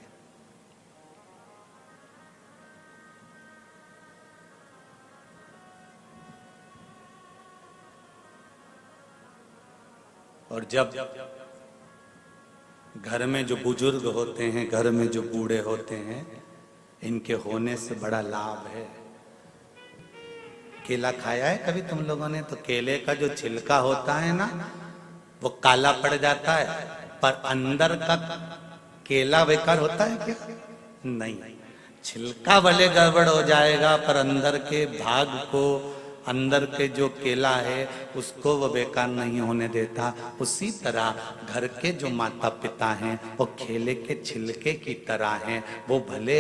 और जब घर में जो बुजुर्ग होते हैं, घर में जो बूढ़े होते हैं, इनके होने से बड़ा लाभ है। केला खाया है कभी तुम लोगों ने? तो केले का जो छिलका होता है ना, वो काला पड़ जाता है, पर अंदर का केला बेकार होता है क्या? नहीं, छिलका भले गड़बड़ हो जाएगा पर अंदर के भाग को अंदर के जो केला है उसको वो बेकार नहीं होने देता, उसी तरह घर के जो माता पिता हैं वो केले के छिलके की तरह हैं। वो भले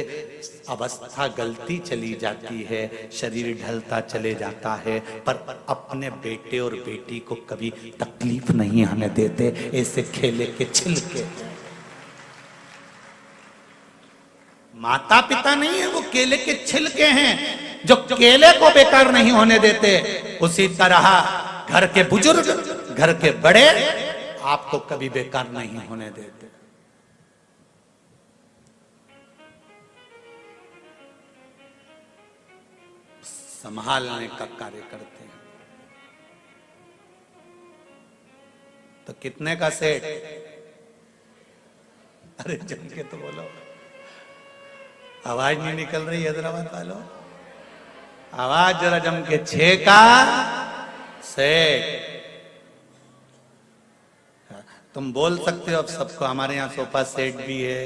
अवस्था गलती चली जाती है, शरीर ढलता चले जाता है, पर अपने बेटे और बेटी को कभी तकलीफ नहीं आने देते। ऐसे केले के छिलके, माता पिता नहीं है, वो केले के छिलके हैं जो केले को बेकार नहीं होने देते। उसी तरह घर के बुजुर्ग, घर के बड़े आपको कभी बेकार नहीं होने देते। संभालने का कार्य करते हैं। तो कितने का सेट? अरे जम के तो बोलो, आवाज नहीं निकल रही हैदराबाद वालों, आवाज जरा जम के। 6 का सेट। तुम बोल सकते हो अब सबको, हमारे यहाँ सोफा सेट भी है,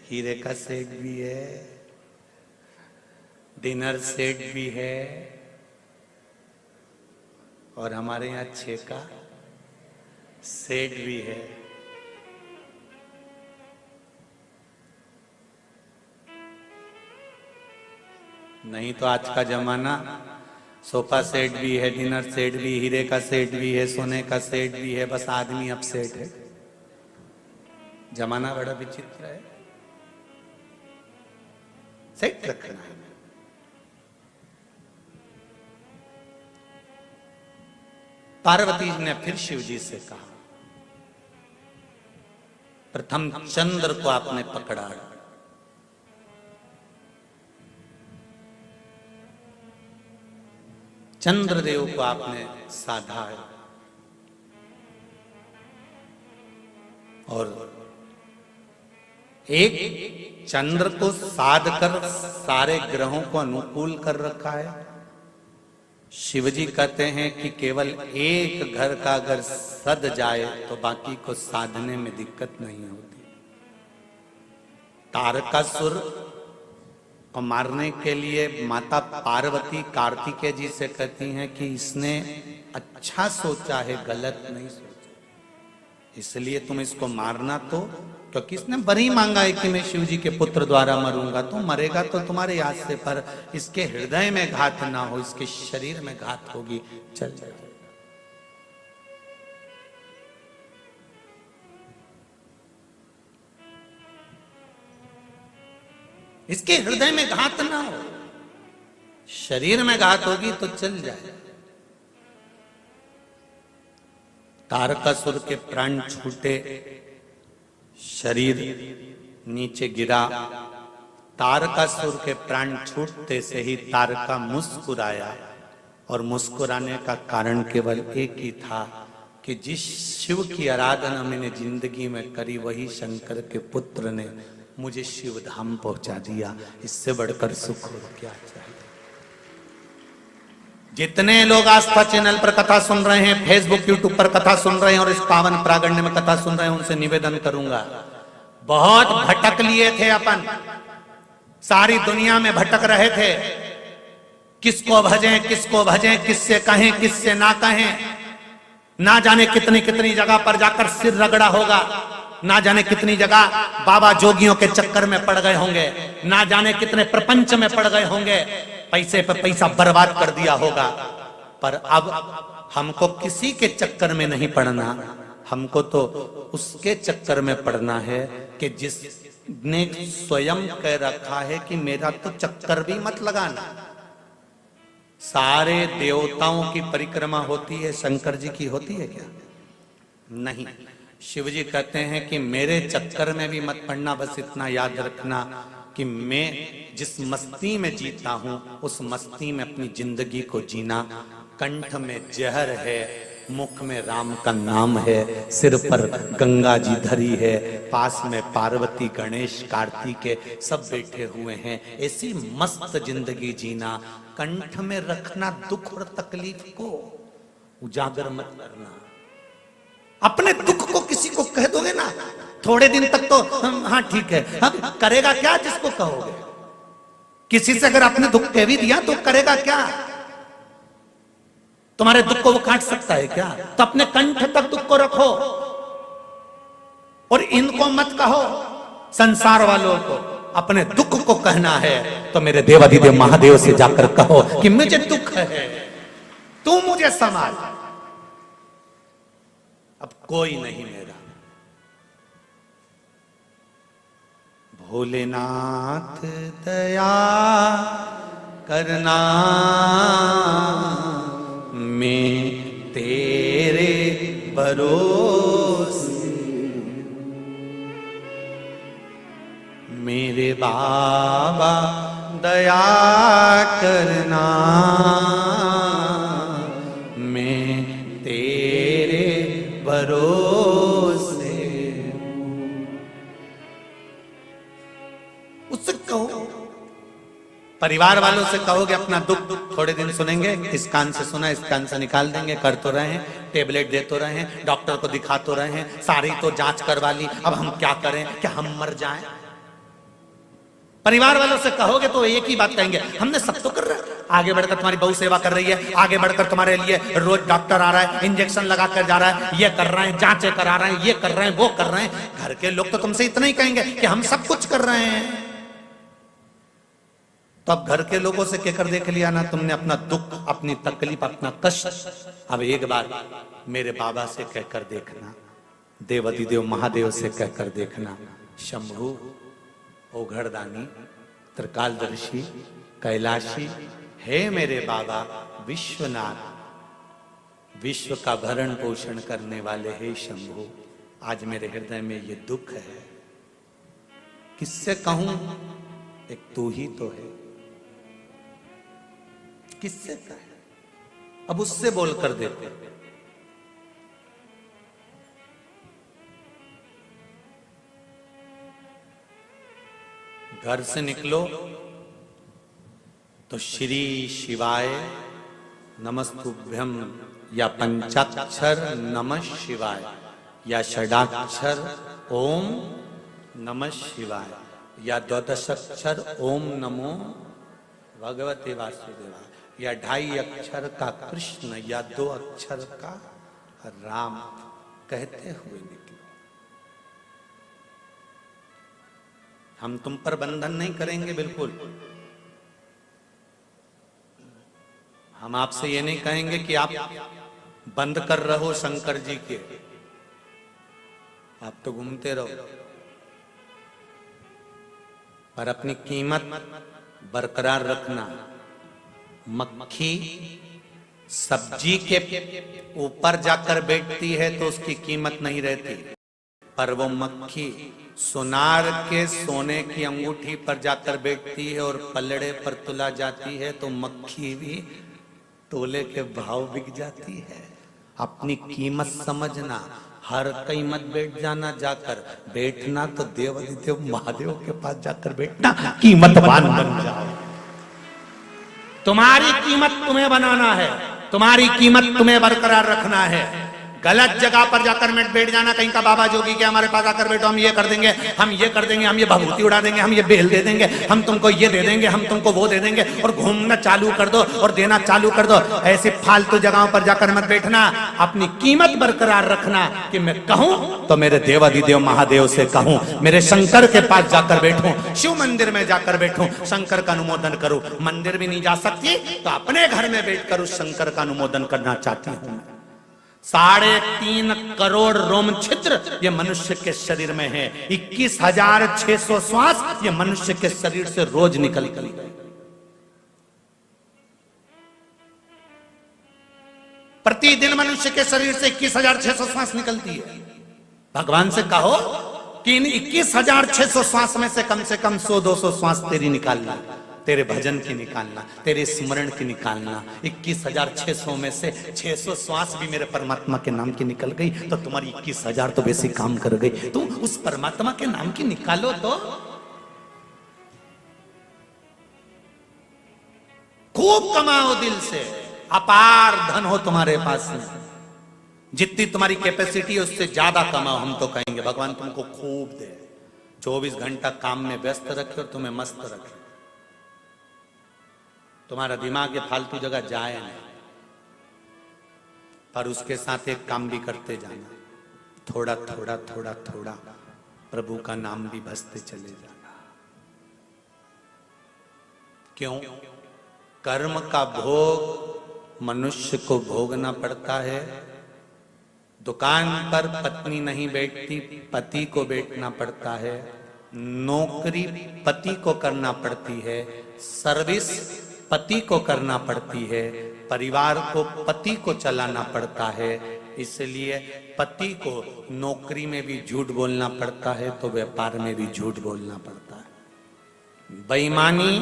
हीरे का सेट भी है, डिनर सेट भी है, और हमारे यहाँ 6 का सेट भी है। नहीं तो आज का जमाना सोफा सेट भी है, डिनर सेट भी, हीरे का सेट भी है, सोने का सेट भी है, बस आदमी अब सेट है। जमाना बड़ा विचित्र है। सेट रखना है। पार्वती जी ने फिर शिव जी से कहा, प्रथम चंद्र को आपने पकड़ा, चंद्रदेव को आपने साधा है, और एक चंद्र को साध कर सारे ग्रहों को अनुकूल कर रखा है। शिवजी कहते हैं कि केवल एक घर का अगर सद जाए तो बाकी को साधने में दिक्कत नहीं होती। तारकासुर को मारने के लिए माता पार्वती कार्तिकेय जी से कहती हैं कि इसने अच्छा सोचा है, गलत नहीं सोचा, इसलिए तुम इसको मारना। तो क्योंकि इसने बरी मांगा है कि मैं शिव जी के पुत्र द्वारा मरूंगा, तो मरेगा तो तुम्हारे याद से, पर इसके हृदय में घात ना हो, इसके शरीर में घात होगी, चल जाएगा। इसके हृदय में घात ना हो, शरीर में घात होगी तो चल जाए। तारकासुर के प्राण छूटे, शरीर नीचे गिरा। तारकासुर के प्राण छूटते से ही तारका मुस्कुराया, और मुस्कुराने का कारण केवल एक ही था कि जिस शिव की आराधना मैंने जिंदगी में करी, वही शंकर के पुत्र ने मुझे शिव धाम पहुंचा दिया। इससे बढ़कर सुख और क्या चाहिए। जितने लोग आस्था चैनल पर कथा सुन रहे हैं, फेसबुक यूट्यूब पर कथा सुन रहे हैं, और इस पावन प्रागण्य में कथा सुन रहे हैं, उनसे निवेदन करूंगा, बहुत भटक लिए थे अपन, सारी दुनिया में भटक रहे थे, किसको भजें किसको भजें, किससे कहें किससे ना कहें, ना जाने कितनी कितनी जगह पर जाकर सिर रगड़ा होगा, ना जाने कितनी जगह बाबा जोगियों के चक्कर में पड़ गए होंगे, ना जाने कितने प्रपंच में पड़ गए होंगे, पैसे पे पैसा बर्बाद कर दिया होगा। पर अब हमको किसी के चक्कर में नहीं पड़ना, हमको तो उसके चक्कर में पड़ना है कि जिसने स्वयं कह रखा है कि मेरा तो चक्कर भी मत लगाना। सारे देवताओं की परिक्रमा होती है, शंकर जी की होती है क्या? नहीं। शिव जी कहते हैं कि मेरे चक्कर में भी मत पड़ना, बस इतना याद रखना कि मैं जिस मस्ती में जीता हूं उस मस्ती में अपनी जिंदगी को जीना। कंठ में जहर है, मुख में राम का नाम है, सिर पर गंगा जी धरी है, पास में पार्वती गणेश कार्तिकेय सब बैठे हुए हैं। ऐसी मस्त जिंदगी जीना, कंठ में रखना दुख और तकलीफ को, उजागर मत करना। अपने दुख को किसी को कह दोगे ना, थोड़े दिन तक तो हाँ ठीक है, अब करेगा क्या जिसको कहोगे? किसी से अगर अपने दुख कह भी दिया तो करेगा क्या? तुम्हारे दुख को वो काट सकता है क्या? तो अपने कंठ तक दुख को रखो और इनको मत कहो। संसार वालों को अपने दुख को कहना है तो मेरे देवाधिदेव महादेव से जाकर कहो कि मुझे दुख है, तू मुझे संभाल। अब कोई नहीं मेरा। भोलेनाथ दया करना, मैं तेरे भरोसे, मेरे बाबा दया करना, मैं तेरे भरोसे। उससे कहो, परिवार वालों से कहोगे अपना दुख थोड़े दिन सुनेंगे, इस कान से सुना इस कान से निकाल देंगे, कर तो रहे हैं, टेबलेट दे तो रहे हैं, डॉक्टर को दिखा तो रहे हैं, सारी तो जांच करवा ली, अब हम क्या करें, क्या हम मर जाएं? परिवार वालों से कहोगे तो एक ही बात कहेंगे, हमने सब तो कर रहा है, आगे बढ़कर तुम्हारी बहु सेवा कर रही है, आगे बढ़कर तुम्हारे लिए रोज डॉक्टर आ रहा है, इंजेक्शन लगा कर जा रहा है, ये कर रहे हैं, जांचें करा रहे हैं, ये कर रहे हैं, वो कर रहे हैं। घर के लोग तो तुमसे इतना ही कहेंगे कि हम सब कुछ कर रहे हैं। तो अब घर के लोगों से कहकर देख लिया ना तुमने अपना दुख, अपनी तकलीफ, अपना कष्ट। अब एक बार मेरे बाबा से कहकर देखना, देवाधिदेव महादेव से कहकर देखना, शंभु, ओघड़दानी, त्रिकालदर्शी, कैलाशी, हे मेरे बाबा विश्वनाथ, विश्व का भरण पोषण करने वाले हे शंभु, आज मेरे हृदय में ये दुख है, किससे कहूं? एक तू ही तो है, किससे कहे? अब उससे बोलकर देते। घर से निकलो तो श्री शिवाय नमस्तुभ्यम या पंचाक्षर नमः शिवाय या षडाक्षर ओम नमः शिवाय या द्वादशाक्षर ओम नमो भगवते वासुदेवाय या 2.5 अक्षर का कृष्ण या 2 अक्षर का राम कहते हुए निकलो। हम तुम पर बंधन नहीं करेंगे, बिल्कुल। हम आपसे ये नहीं कहेंगे कि आप बंद कर रहो शंकर जी के, आप तो घूमते रहो, पर अपनी कीमत बरकरार रखना। मक्खी सब्जी के ऊपर जाकर बैठती है तो उसकी कीमत नहीं रहती, पर वो मक्खी सोनार के सोने की अंगूठी पर जाकर बैठती है और पलड़े पर तुला जाती है तो मक्खी भी तोले के भाव बिक जाती है। अपनी कीमत समझना, हर कहीं मत बैठ जाना, जाकर बैठना तो देवाधिदेव महादेव के पास जाकर बैठना, कीमतवान बन जाओ। तुम्हारी कीमत तुम्हें बनाना है, तुम्हारी कीमत तुम्हें बरकरार रखना है। गलत जगह पर जाकर मत बैठ जाना, कहीं का बाबा जोगी के हमारे पास आकर बैठो, हम ये कर देंगे, हम ये कर देंगे, हम ये भभूति उड़ा देंगे, हम ये बेल दे देंगे, हम तुमको ये दे देंगे, हम तुमको वो दे देंगे, और घूमना चालू कर दो और देना चालू कर दो। ऐसी फालतू जगहों पर जाकर मत बैठना, अपनी कीमत बरकरार रखना कि मैं कहूं तो मेरे देवाधिदेव महादेव से कहूं, मेरे शंकर के पास जाकर बैठूं, शिव मंदिर में जाकर बैठूं, शंकर का अनुमोदन करूं। मंदिर भी नहीं जा सकती तो अपने घर में बैठकर उस शंकर का अनुमोदन करना चाहती हूं। 3.5 करोड़ रोम छिद्र ये मनुष्य के शरीर में है, 21,600 श्वास ये मनुष्य के शरीर से रोज निकलती है। प्रतिदिन मनुष्य के शरीर से 21,600 श्वास निकलती है। भगवान से कहो कि इन 21,600 श्वास में से कम 100-200 श्वास तेरी निकालना, तेरे भजन की निकालना, तेरे स्मरण की निकालना। 21,600 में से 600 श्वास भी मेरे परमात्मा के नाम की निकल गई तो तुम्हारी 21,000 तो वैसे काम कर गई। तुम उस परमात्मा के नाम की निकालो तो खूब कमाओ दिल से, अपार धन हो तुम्हारे पास में, जितनी तुम्हारी कैपेसिटी है उससे ज्यादा कमाओ। हम तो कहेंगे भगवान तुमको खूब दे, 24 घंटा काम में व्यस्त रखे और तुम्हें मस्त रखे, तुम्हारा दिमाग ये फालतू जगह जाए नहीं। और उसके साथ एक काम भी करते जाना, थोड़ा थोड़ा थोड़ा थोड़ा प्रभु का नाम भी भजते चले जाना। क्यों? कर्म का भोग मनुष्य को भोगना पड़ता है। दुकान पर पत्नी नहीं बैठती, पति को बैठना पड़ता है। नौकरी पति को करना पड़ती है, सर्विस पति को करना पड़ती है, परिवार को पति को चलाना पड़ता है। इसलिए पति को नौकरी में भी झूठ बोलना पड़ता है तो व्यापार में भी झूठ बोलना पड़ता है। बेईमानी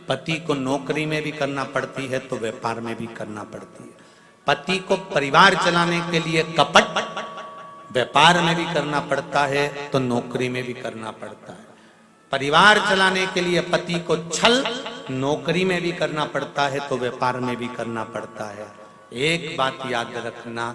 पति को नौकरी में भी करना पड़ती है तो व्यापार में भी करना पड़ती है। पति को परिवार चलाने के लिए कपट व्यापार में भी करना पड़ता है तो नौकरी में भी करना पड़ता है। परिवार चलाने के लिए पति को छल नौकरी में भी करना पड़ता है तो व्यापार में भी करना पड़ता है। एक बात याद रखना,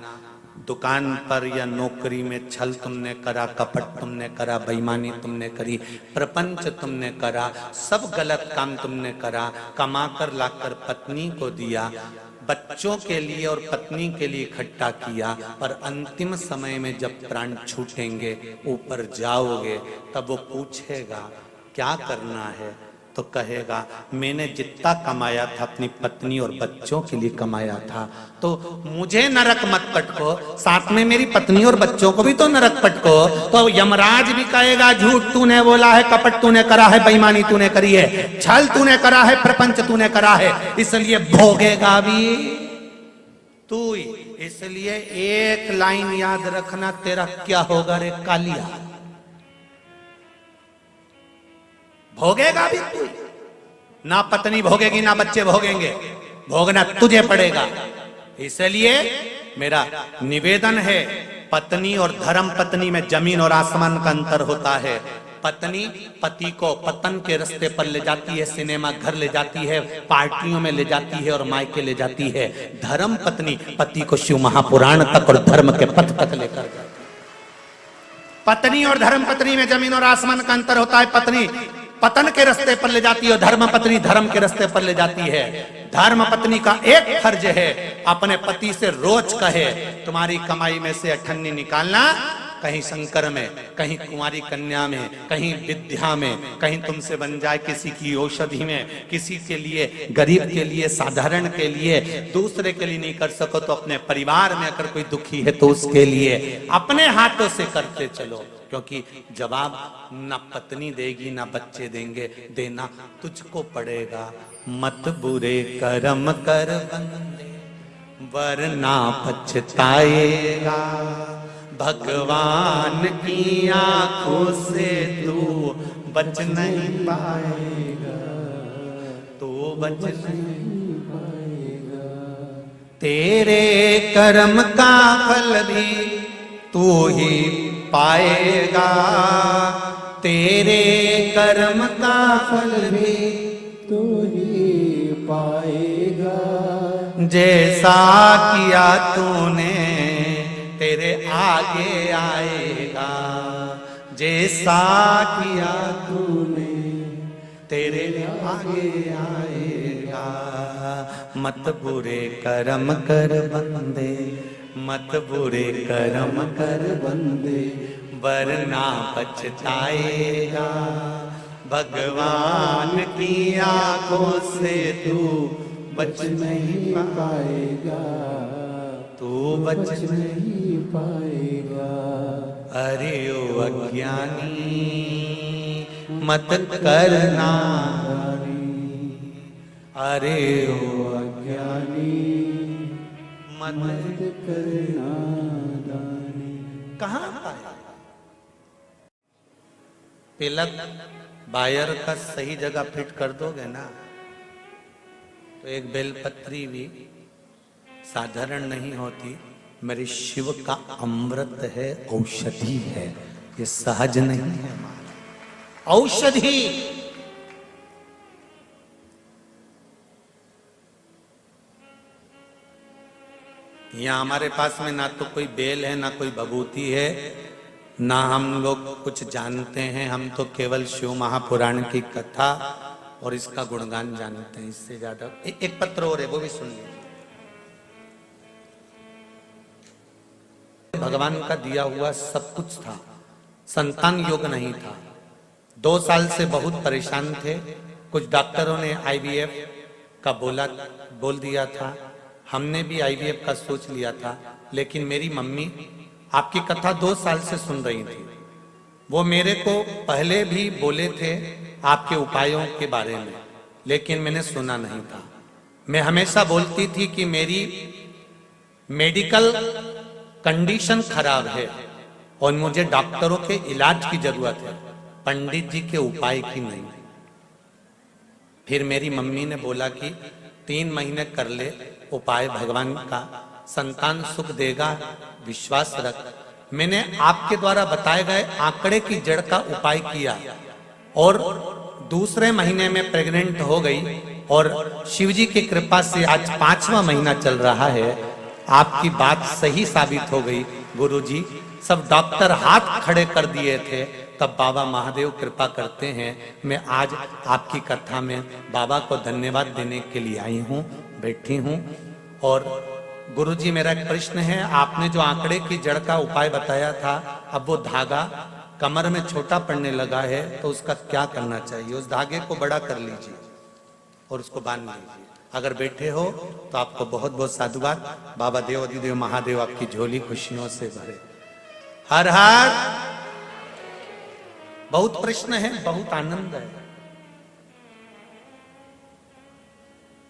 दुकान पर या नौकरी में छल तुमने करा, कपट तुमने करा, बेईमानी तुमने करी, प्रपंच तुमने करा, सब गलत काम तुमने करा, कमा कर लाकर पत्नी को दिया, बच्चों के लिए और पत्नी के लिए इकट्ठा किया, पर अंतिम समय में जब प्राण छूटेंगे, ऊपर जाओगे, तब वो पूछेगा क्या करना है, तो कहेगा मैंने जितना कमाया था अपनी पत्नी और बच्चों के लिए कमाया था, तो मुझे नरक मत पटको, साथ में मेरी पत्नी और बच्चों को भी तो नरक पटको। तो यमराज भी कहेगा झूठ तूने बोला है, कपट तूने करा है, बेईमानी तूने करी है, छल तूने करा है, प्रपंच तूने करा है, इसलिए भोगेगा भी तू ही। इसलिए एक लाइन याद रखना, तेरा क्या होगा रे कालिया, भोगेगा भी तू। ना पत्नी भोगेगी ना बच्चे भोगेंगे, भोगना तुझे पड़ेगा। इसलिए मेरा निवेदन है, पत्नी और धर्म पत्नी में जमीन और आसमान का अंतर होता है। पत्नी पति को पतन के रास्ते पर ले जाती है, सिनेमा घर ले जाती है, पार्टियों में ले जाती है और मायके ले जाती है। धर्म पत्नी पति को शिव महापुराण तक और धर्म के पथ तक लेकर जाती है। पत्नी और धर्म पत्नी में जमीन और आसमान का अंतर होता है। पत्नी पतन के रास्ते पर ले जाती है, धर्म पत्नी धर्म के रास्ते पर ले जाती है। धर्म पत्नी का एक फर्ज है, अपने पति से रोज कहे तुम्हारी कमाई में से अठन्नी निकालना, कहीं शंकर में, कहीं कुंवारी कन्या में, कहीं विद्या में, कहीं तुमसे बन जाए किसी की औषधि में, किसी के लिए गरीब के लिए, साधारण के लिए, दूसरे के लिए नहीं कर सको तो अपने परिवार में अगर कोई दुखी है तो उसके लिए अपने हाथों से करते चलो, क्योंकि जवाब ना पत्नी देगी ना बच्चे देंगे, देना तुझको पड़ेगा। मत बुरे कर्म कर बंदे वरना पछताएगा, भगवान की आंखों से तू बच नहीं पाएगा, तू बच नहीं पाएगा। तेरे कर्म का फल भी तू ही पाएगा, तेरे कर्म का फल भी
तू ही पाएगा।
जैसा किया तूने तेरे आगे आएगा, जैसा किया तूने तेरे आगे आएगा। मत बुरे कर्म कर बंदे, मत बुरे कर्म कर बंदे वरना पछताएगा, भगवान की आंखों से तू बच नहीं पाएगा, तू बच नहीं पाएगा। अरे ओ अज्ञानी मत करना, अरे ओ अज्ञानी मत करना। कहाँ पाए तिलक बायर का सही जगह फिट कर दोगे ना, तो एक बेलपत्री भी साधारण नहीं होती। मेरे शिव का अमृत है, औषधि है, ये सहज नहीं है। औषधि यहाँ हमारे पास में ना तो कोई बेल है ना कोई भभूति है, ना हम लोग कुछ जानते हैं। हम तो केवल शिव महापुराण की कथा और इसका गुणगान जानते हैं, इससे ज्यादा। एक पत्र और है वो भी सुन लीजिए। भगवान का दिया हुआ सब कुछ था, संतान योग नहीं था। 2 साल से बहुत परेशान थे। कुछ डॉक्टरों ने IVF का बोल दिया था, हमने भी IVF का सोच लिया था, लेकिन मेरी मम्मी आपकी कथा 2 साल से सुन रही थी। वो मेरे को पहले भी बोले थे आपके उपायों के बारे में, लेकिन मैंने सुना नहीं था। मैं हमेशा बोलती थी कि मेरी मेडिकल कंडीशन खराब है और मुझे डॉक्टरों के इलाज की जरूरत है, पंडित जी के उपाय की नहीं। फिर मेरी मम्मी ने बोला कि 3 महीने कर ले उपाय, भगवान का संतान सुख देगा, विश्वास रख। मैंने आपके द्वारा बताए गए आंकड़े की जड़ का उपाय किया और दूसरे महीने में प्रेग्नेंट हो गई और शिवजी की कृपा से आज 5वां महीना चल रहा है। आपकी बात सही साबित हो गई गुरुजी। सब डॉक्टर हाथ खड़े कर दिए थे, तब बाबा महादेव कृपा करते हैं। मैं आज आपकी कथा में बाबा को धन्यवाद देने के लिए आई हूँ, बैठी हूँ। और गुरुजी मेरा एक प्रश्न है, आपने जो आंकड़े की जड़ का उपाय बताया था, अब वो धागा कमर में छोटा पड़ने लगा है, तो उसका क्या करना चाहिए? उस धागे को बड़ा कर लीजिए और उसको बांध लीजिए। अगर बैठे हो तो आपको बहुत बहुत साधुवाद। बाबा देव अधिदेव महादेव आपकी झोली खुशियों से भरे। हर हर। बहुत प्रश्न है, बहुत आनंद है,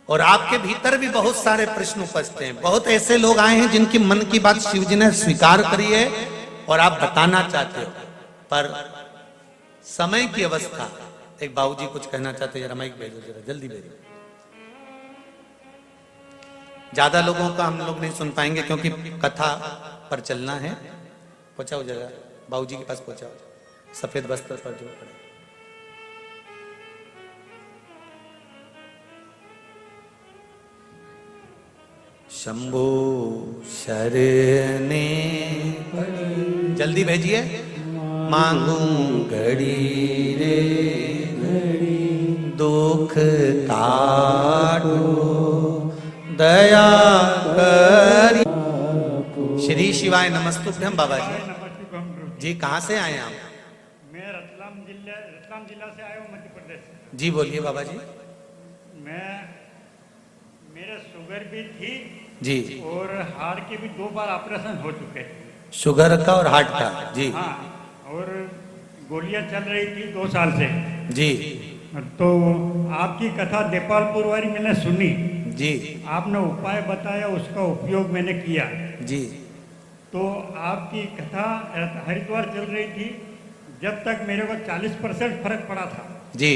और आपके भीतर भी बहुत सारे प्रश्न उपस्थित हैं। बहुत ऐसे लोग आए हैं जिनकी मन की बात शिव जी ने स्वीकार करी है और आप बताना चाहते हो, पर समय की अवस्था। एक बाबूजी कुछ कहना चाहते हैं, जरा माइक भेजो, जरा जल्दी भेजो। ज्यादा लोगों का हम लोग नहीं सुन पाएंगे क्योंकि कथा पर चलना है। पहुंचाओ जरा, बाबूजी के पास पहुंचाओ, सफेद वस्त्र पर जो पड़े। शंभो शरणे, जल्दी भेजिए। मांगू घड़ी रे दुख काटो, दया करी। श्री शिवाय नमस्तुभ्यम। बाबा जी कहाँ से आए आप?
मैं रतलाम जिला से आया हूँ, मध्य प्रदेश से।
जी बोलिए बाबा जी।
मेरे शुगर भी थी
जी,
और हार्ट के भी 2 बार ऑपरेशन हो चुके थे।
शुगर का और हार्ट का? जी
हाँ, और गोलियां चल रही थी 2 साल से
जी।
तो आपकी कथा देपालपुर वाली मैंने सुनी
जी,
आपने उपाय बताया, उसका उपयोग मैंने किया
जी।
तो आपकी कथा हरिद्वार चल रही थी, जब तक मेरे को 40% फर्क पड़ा था
जी।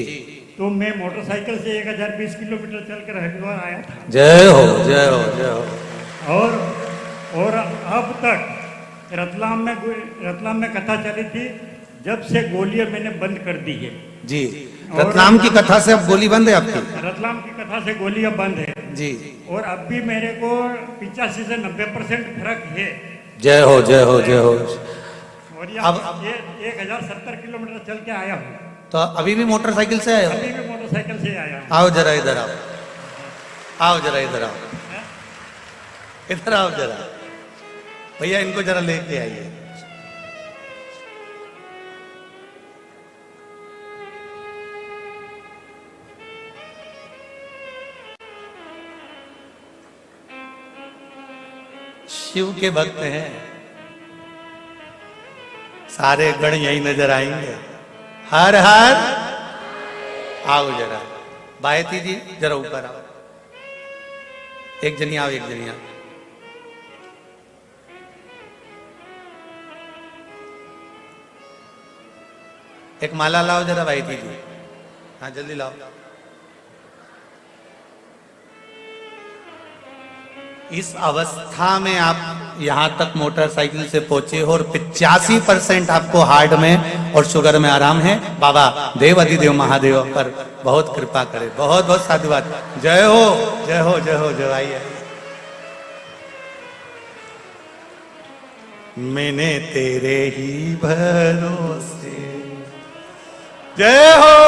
तो मैं मोटरसाइकिल से 1020 किलोमीटर चलकर हरिद्वार आया था।
जय हो, जय हो, जय हो।
और अब तक रतलाम में कथा चली थी, जब से गोलियां मैंने बंद कर दी है
जी। रतलाम की कथा से अब गोली बंद है आपकी?
रतलाम की कथा से गोलियां बंद है
जी।
और अब भी मेरे को 85 से 90% फर्क है।
जय हो, जय हो, जय हो।
और
अब
ये 1070 किलोमीटर चल के आया हूँ।
तो अभी भी मोटरसाइकिल से आए हो?
अभी भी मोटरसाइकिल से आया हूँ।
आओ जरा इधर आओ, आओ जरा इधर आओ, इधर आओ जरा। भैया इनको जरा लेके आइए। शिव के भक्त हैं, सारे गण यही नजर आएंगे। हर हर। आओ जरा, बायती जी जरा ऊपर आओ। एक जनी आओ, एक जनी आओ। एक माला लाओ जरा बायती जी। हाँ जल्दी लाओ। इस अवस्था में आप यहाँ तक मोटरसाइकिल से पहुंचे हो और 85% आपको हार्ट में और शुगर में आराम है। बाबा देव अधिदेव महादेव पर बहुत कृपा करे। बहुत बहुत साधुवाद। जय हो, जय हो, जय हो, जय। आइए। मैंने तेरे ही भरोसे। जय हो।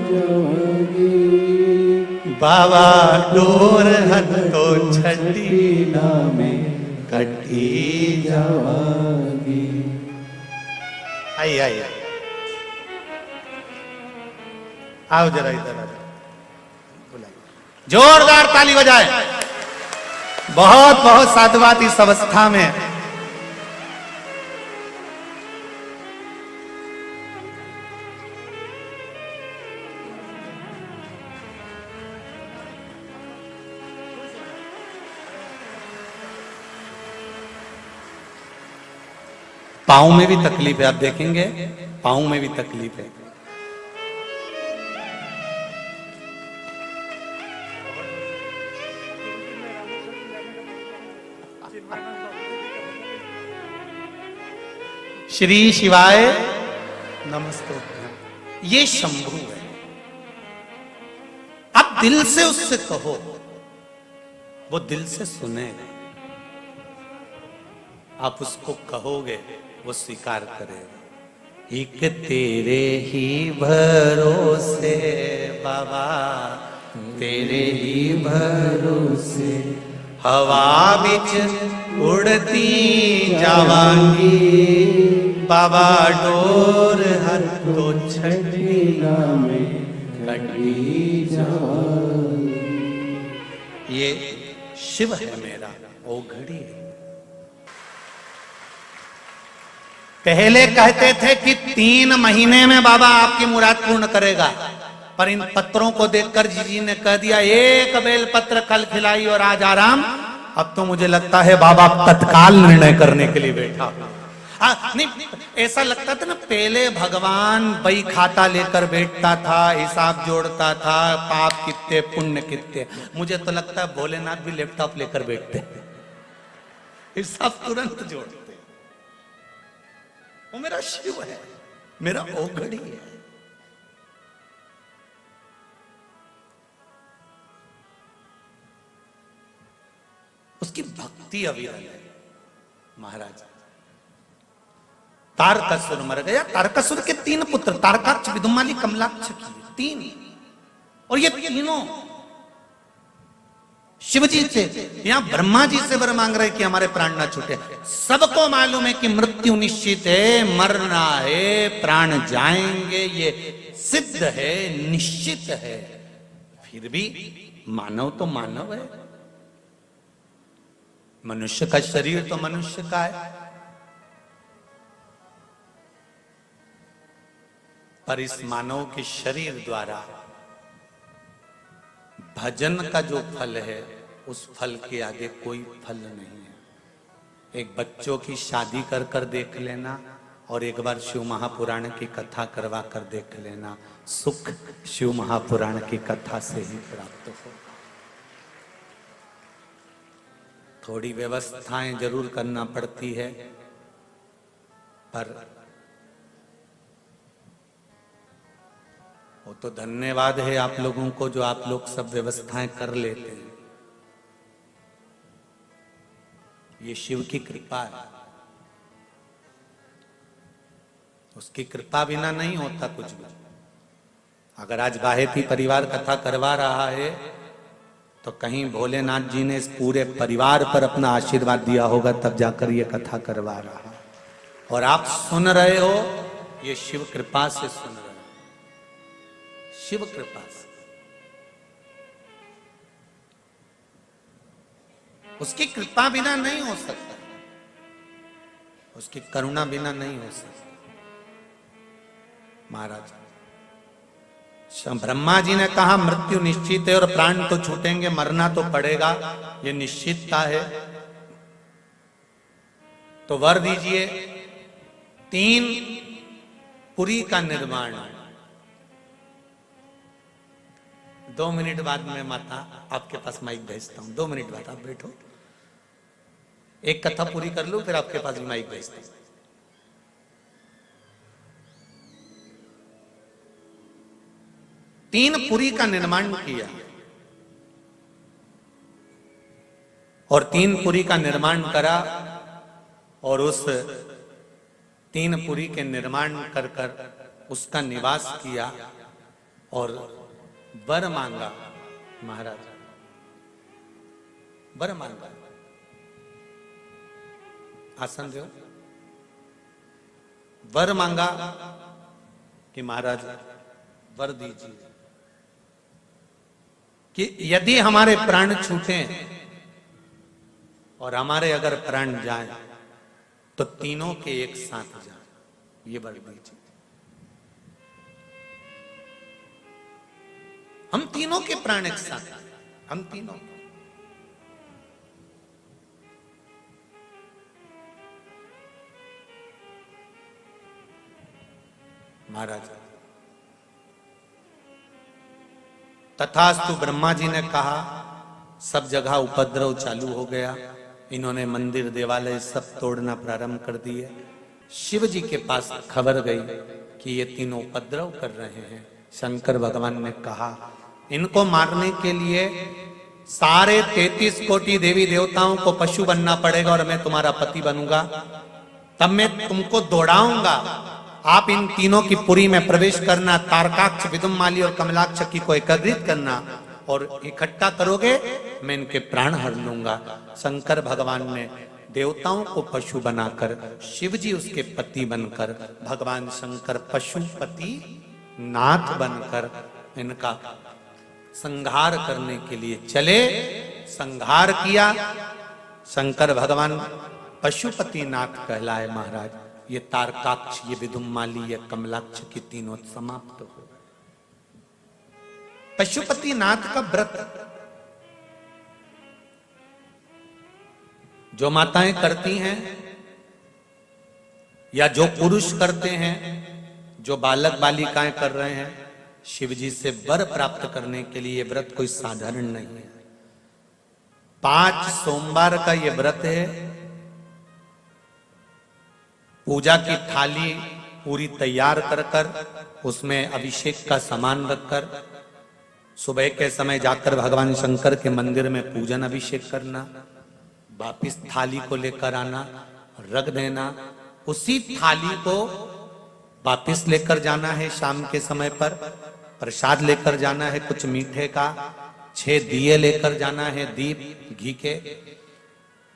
जागे
बाबा डोर हतो छठी
नामे
कटी
जावांगी।
आई आई आई। आओ जरा इधर आ जाओ। जोरदार ताली बजाए। बहुत बहुत साधुवाद इस अवस्था में। पाँव में भी तकलीफ है, आप देखेंगे पाँव में भी तकलीफ है। श्री शिवाय नमस्ते। ये शंभु है। आप दिल से उससे कहो, वो दिल से सुनेगा। आप उसको कहोगे, वो स्वीकार करेगा। एक तेरे ही भरोसे बाबा, तेरे ही भरोसे हवा बिच उड़ती जावांगी। बाबा डोर हतो छठी
नामे कटी जावांगी।
ये शिव है मेरा, ओघड़ी है। पहले कहते थे कि 3 महीने में बाबा आपकी मुराद पूर्ण करेगा, पर इन पत्रों को देखकर जीजी ने कह दिया एक बेल पत्र कल खिलाई और आज आराम। अब तो मुझे लगता है बाबा तत्काल निर्णय करने के लिए बैठा। नहीं, ऐसा लगता था ना, पहले भगवान बही खाता लेकर बैठता था, हिसाब जोड़ता था, पाप कितने पुण्य कितने। मुझे तो लगता है भोलेनाथ भी लैपटॉप लेकर बैठते हैं, हिसाब तुरंत जोड़ते। वो मेरा शिव है, मेरा ओघड़ी है। उसकी भक्ति अविरल है। महाराज तारकासुर मर गया। तारकासुर के 3 पुत्र, तारकाक्ष, विदुमाली, कमलाक्ष की 3, और ये तीनों शिव जी से, यहां ब्रह्मा जी से वर मांग रहे कि हमारे प्राण ना छूटे। सबको मालूम है कि मृत्यु निश्चित है, मरना है, प्राण जाएंगे, ये सिद्ध है, निश्चित है। फिर भी मानव तो मानव है, मनुष्य का शरीर तो मनुष्य का है। पर इस मानव के शरीर द्वारा भजन का जो फल है, उस फल के आगे कोई फल नहीं है। एक बच्चों की शादी कर कर देख लेना, और एक बार शिव महापुराण की कथा करवा कर देख लेना, सुख शिव महापुराण की कथा से ही प्राप्त होगा। थोड़ी व्यवस्थाएं जरूर करना पड़ती है, पर वो तो धन्यवाद है आप लोगों को जो आप लोग सब व्यवस्थाएं कर लेते हैं। ये शिव की कृपा है, उसकी कृपा बिना नहीं होता कुछ भी। अगर आज बाहेती परिवार कथा करवा रहा है, तो कहीं भोलेनाथ जी ने इस पूरे परिवार पर अपना आशीर्वाद दिया होगा, तब जाकर ये कथा करवा रहा है। और आप सुन रहे हो, ये शिव कृपा से सुन रहे हो, शिव कृपा से। उसकी कृपा बिना नहीं हो सकता, उसकी करुणा बिना नहीं हो सकता। महाराज ब्रह्मा जी ने कहा मृत्यु निश्चित है और प्राण तो छूटेंगे, मरना तो पड़ेगा, ये निश्चितता है। तो वर दीजिए 3 पुरी का निर्माण। 2 मिनट बाद में माता आपके पास माइक भेजता हूं। 2 मिनट बाद आप बैठो, एक कथा पूरी कर लो, फिर आपके पास भी माइक भेजता हूं। 3 पुरी का निर्माण किया, और 3 पुरी का निर्माण करा, और उस 3 पुरी के निर्माण कर कर उसका निवास किया, और वर मांगा महाराज वर मांगा, आसन दो, वर मांगा कि महाराज वर दीजिए कि यदि हमारे प्राण छूटे और हमारे अगर प्राण जाए तो तीनों के एक साथ जाए, ये वर दीजिए। हम तीनों के प्राण एक साथ, हम तीनों। महाराज तथास्तु ब्रह्मा जी ने कहा, सब जगह उपद्रव चालू हो गया, इन्होंने मंदिर देवालय सब तोड़ना प्रारंभ कर दिए। शिव जी के पास खबर गई कि ये तीनों उपद्रव कर रहे हैं। शंकर भगवान ने कहा, इनको मारने के लिए सारे 33 कोटि देवी देवताओं को पशु बनना पड़ेगा और मैं तुम्हारा पति बनूंगा, तब मैं तुमको दौड़ाऊंगा। आप इन तीनों की पुरी में प्रवेश करना, तारकाक्ष, विदुमाली और कमलाक्ष की को एकत्रित करना और इकट्ठा करोगे, मैं इनके प्राण हर लूंगा। शंकर भगवान ने देवताओं को पशु बनाकर, शिव जी उसके पति बनकर, भगवान शंकर पशुपति नाथ बनकर इनका संहार करने के लिए चले। संहार किया। शंकर भगवान पशुपति नाथ कहलाए महाराज। ये तारकाक्ष, ये विदुमाली, ये कमलाक्ष की तीनों समाप्त हो। पशुपति नाथ का व्रत जो माताएं करती हैं या जो पुरुष करते हैं, जो बालक बालिकाएं कर रहे हैं, शिव जी से वर प्राप्त करने के लिए व्रत कोई साधारण नहीं है। 5 सोमवार का ये व्रत है। पूजा की थाली पूरी तैयार कर कर उसमें अभिषेक का सामान रखकर सुबह के समय जाकर भगवान शंकर के मंदिर में पूजन अभिषेक करना, वापिस थाली को लेकर आना, रख देना। उसी थाली को वापिस लेकर जाना है। शाम के समय पर प्रसाद लेकर जाना है, कुछ मीठे का, 6 दिए लेकर जाना है, दीप घी के।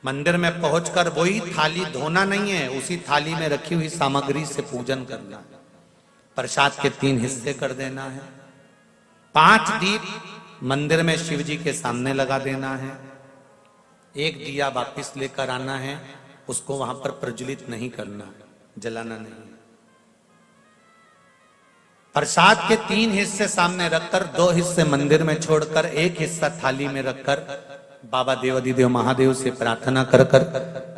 मंदिर में पहुंचकर वही थाली धोना नहीं है, उसी थाली में रखी हुई सामग्री से पूजन करना है। प्रसाद के 3 हिस्से कर देना है। 5 दीप मंदिर में शिव जी के सामने लगा देना है। 1 दिया वापिस लेकर आना है, उसको वहां पर प्रज्वलित नहीं करना, जलाना नहीं। प्रसाद के 3 हिस्से सामने रखकर 2 हिस्से मंदिर में छोड़कर 1 हिस्सा थाली में रखकर बाबा देवाधिदेव महादेव से प्रार्थना कर कर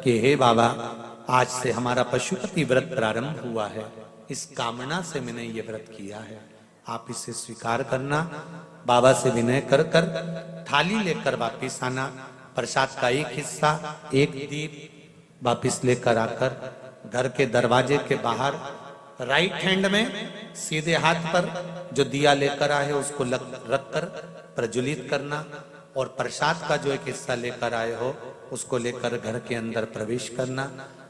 कि हे बाबा, आज से हमारा पशुपति व्रत प्रारंभ हुआ है, इस कामना से मैंने ये व्रत किया है, आप इसे स्वीकार करना। बाबा से विनय कर कर थाली लेकर वापिस आना। प्रसाद का 1 हिस्सा, 1 दीप वापिस लेकर आकर घर के दरवाजे के बाहर राइट हैंड में सीधे हाथ पर जो दिया लेकर आए उसको रखकर प्रज्वलित करना और प्रसाद का जो 1 हिस्सा लेकर आए हो उसको लेकर घर के अंदर प्रवेश करना।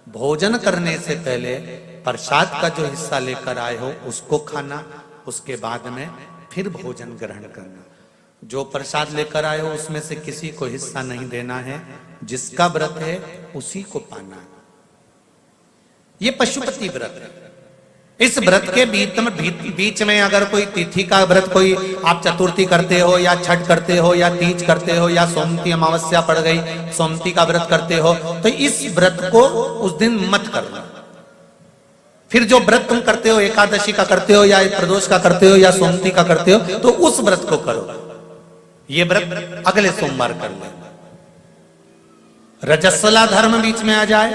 भोजन करने से पहले प्रसाद का जो हिस्सा लेकर आए हो उसको खाना, उसके बाद में फिर भोजन ग्रहण करना। जो प्रसाद लेकर आए हो उसमें से किसी को हिस्सा नहीं देना है, जिसका व्रत है उसी को पाना है। ये पशुपति व्रत है। इस व्रत के बीच में अगर कोई तिथि का व्रत, कोई आप चतुर्थी करते हो या छठ करते हो या तीज करते हो या सोमती अमावस्या पड़ गई, सोमती का व्रत करते हो, तो इस व्रत को उस दिन मत करना। फिर जो व्रत तुम करते हो, एकादशी का करते हो या प्रदोष का करते हो या सोमती का करते हो, तो उस व्रत को करो। ये व्रत अगले सोमवार कर ले। रजस्वला धर्म बीच में आ जाए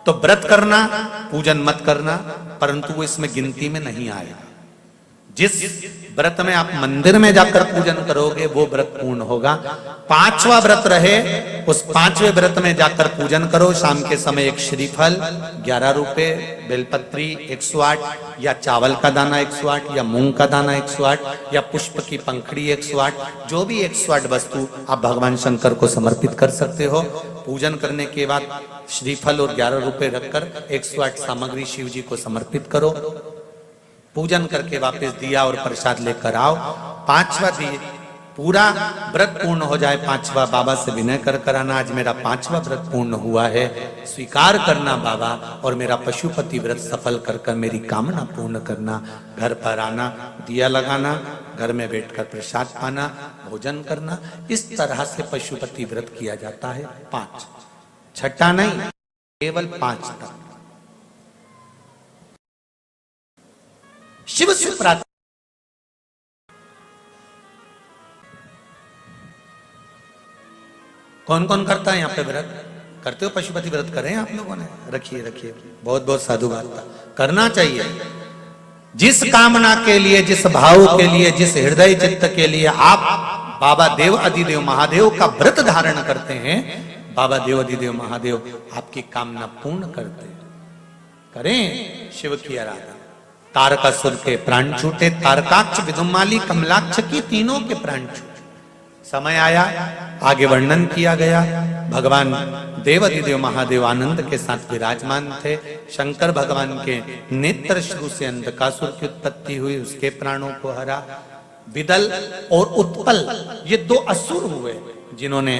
तो व्रत करना, पूजन मत करना, परंतु वो इसमें गिनती में नहीं आएगा। जिस व्रत में आप मंदिर में जाकर पूजन करोगे वो व्रत पूर्ण होगा। 5वां व्रत रहे, उस 5वें व्रत में जाकर पूजन करो। शाम के समय 1 श्रीफल 11 रुपए, बेलपत्री 108 या चावल का दाना 108 या मूंग का दाना 108 या पुष्प की पंखड़ी 108, जो भी 108 वस्तु आप भगवान शंकर को समर्पित कर सकते हो। पूजन करने के बाद श्रीफल और 11 रुपए रखकर 108 सामग्री शिव जी को समर्पित करो। पूजन करके वापस दिया और प्रसाद लेकर आओ। 5वां पूरा व्रत पूर्ण हो जाए, 5वां बाबा से विनय कर कराना, आज मेरा 5वां व्रत पूर्ण हुआ है, स्वीकार करना बाबा, और मेरा पशुपति व्रत सफल कर कर मेरी कामना पूर्ण करना। घर पर आना, दिया लगाना, घर में बैठकर प्रसाद पाना, भोजन करना, इस तरह से पशुपति व्रत किया जाता है। 5, छठा नहीं, केवल 5 तक। शिव से प्रार्थना, कौन कौन करता है यहाँ पे व्रत? करते हो पशुपति व्रत? करें आप लोगों ने? रखिए रखिए, बहुत बहुत साधुवाद, करना चाहिए। जिस कामना के लिए, जिस भाव के लिए, जिस हृदय चित्त के लिए आप बाबा देव अधिदेव महादेव का व्रत धारण करते हैं, बाबा देव अधिदेव महादेव आपकी कामना पूर्ण करते हैं। करें शिव की आराधना। तारकासुर के प्राण छूटे, तारकाक्ष, विदुमाली, कमलाक्ष की तीनों के प्राण छूटे। समय आया, आगे वर्णन किया गया, भगवान देवाधिदेव महादेव आनंद के साथ विराजमान थे। शंकर भगवान के नेत्र श्रु से अंधकासुर की उत्पत्ति हुई, उसके प्राणों को हरा। विदल और उत्पल ये 2 असुर हुए, जिन्होंने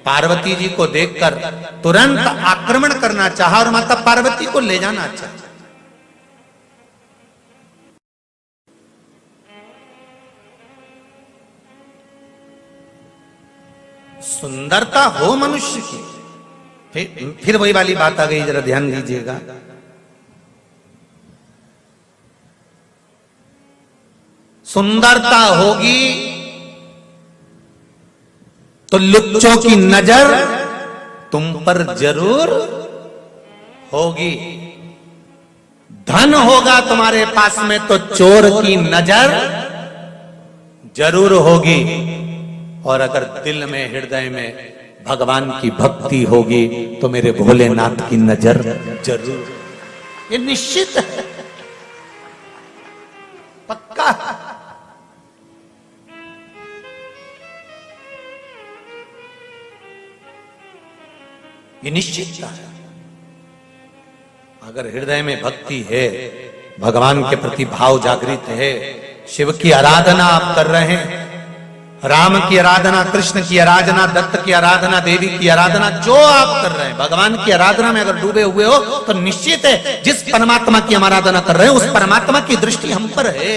पार्वती जी को देखकर तुरंत आक्रमण करना चाहा और माता पार्वती को ले जाना चाहा। सुंदरता हो मनुष्य की, फिर वही वाली बात आ गई, जरा ध्यान दीजिएगा। सुंदरता होगी तो लुच्चों की नजर तुम पर जरूर होगी। धन होगा तुम्हारे पास में तो चोर की नजर जरूर होगी। और अगर दिल में, हृदय में भगवान की भक्ति होगी तो मेरे भोलेनाथ की नजर जरूर, ये निश्चित है, पक्का। ये निश्चित है। अगर हृदय में भक्ति है, भगवान के प्रति भाव जागृत है, शिव की आराधना आप कर रहे हैं, राम की आराधना, कृष्ण की आराधना, दत्त की आराधना, देवी की आराधना, जो आप कर रहे हैं, भगवान की आराधना में अगर डूबे हुए हो तो निश्चित है जिस परमात्मा की हम आराधना कर रहे हैं उस परमात्मा की दृष्टि हम पर है।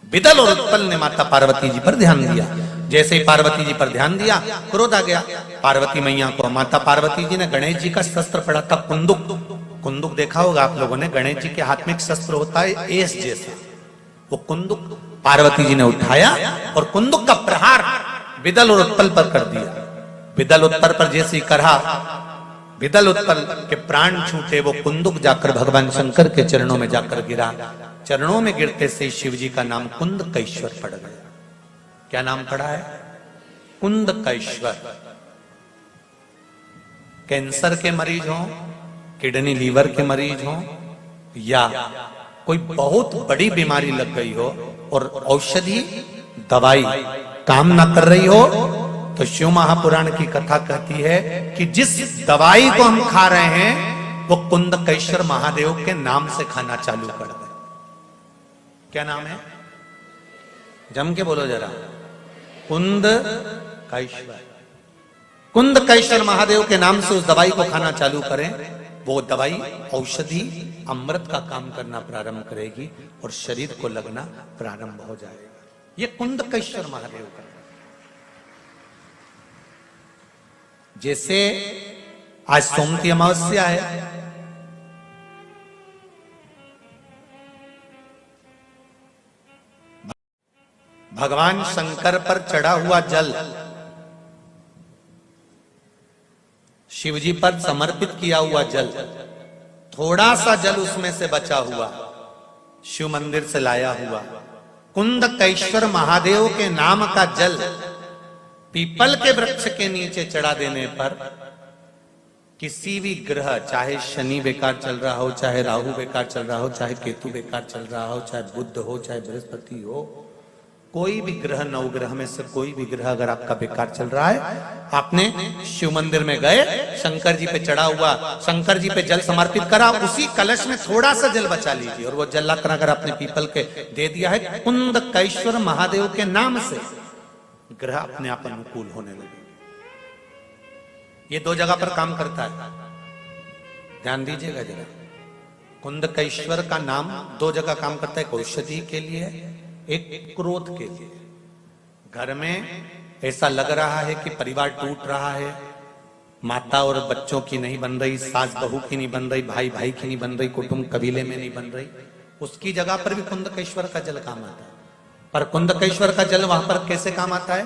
विदल और उत्पल ने माता पार्वती जी पर ध्यान दिया। जैसे ही पार्वती जी पर ध्यान दिया, क्रोध आ गया पार्वती मैया को। माता पार्वती जी ने गणेश जी का शस्त्र पड़ा था, कुंदुक। कुंदुक देखा होगा आप लोगों ने, गणेश जी के हाथ में एक शस्त्र होता है एस जैसा, वो कुंदुक पार्वती जी ने उठाया और कुंदुक का प्रहार विदल और उत्पल पर कर दिया। विदल उत्पल पर जैसे ही करा, विदल उत्पल के प्राण छूटे, वो कुंदुक जाकर भगवान शंकर के चरणों में जाकर गिरा। चरणों में गिरते से शिव जी का नाम कुंदकेश्वर पड़ गया। क्या नाम पड़ा है? कुंदकेश्वर। कैंसर के मरीज हो, किडनी लीवर के मरीज हो, या कोई बहुत बड़ी बीमारी लग गई हो और औषधि दवाई काम ना कर रही हो, तो शिव महापुराण की कथा कहती है कि जिस दवाई को हम खा रहे हैं वो कुंदकेश्वर महादेव के नाम से खाना चालू कर दे। क्या नाम है? जम के बोलो जरा। कुंदकेश्वर। कुंदकेश्वर महादेव के नाम से उस दवाई को खाना चालू करें, वो दवाई औषधि अमृत का काम करना प्रारंभ करेगी और शरीर को लगना प्रारंभ हो जाएगा। ये कुंदकेश्वर महादेव का। जैसे आज सोमती अमावस्या है, भगवान शंकर पर चढ़ा हुआ जल, शिवजी पर समर्पित किया हुआ जल, थोड़ा सा जल उसमें से बचा हुआ, शिव मंदिर से लाया हुआ कुंदकेश्वर महादेव के नाम का जल पीपल के वृक्ष के नीचे चढ़ा देने पर किसी भी ग्रह, चाहे शनि बेकार चल रहा हो, चाहे राहु बेकार चल रहा हो, चाहे केतु बेकार चल रहा हो, चाहे बुध हो, चाहे बृहस्पति हो, कोई भी ग्रह, नवग्रह में से कोई भी ग्रह अगर आपका बेकार चल रहा है आपने शिव मंदिर में गए, शंकर जी पे चढ़ा हुआ, शंकर जी पे जल समर्पित करा, उसी कलश में थोड़ा सा जल बचा लीजिए और वो जल लाकर अगर आपने पीपल के दे दिया है, कुंदकेश्वर महादेव के नाम से ग्रह अपने आप अनुकूल होने लगे। ये 2 जगह पर काम करता है, ध्यान दीजिएगा जरा। कुंदकेश्वर का नाम 2 जगह काम करता है, एक औषधि के लिए, एक क्रोध के लिए। घर में ऐसा लग रहा है कि परिवार टूट रहा है, माता और बच्चों की नहीं बन रही, सास बहू की नहीं बन रही, भाई भाई की नहीं बन रही, कुटुंब कबीले में नहीं बन रही, उसकी जगह पर भी कुंदकेश्वर का जल काम आता है। पर कुंदकेश्वर का जल वहां पर कैसे काम आता है?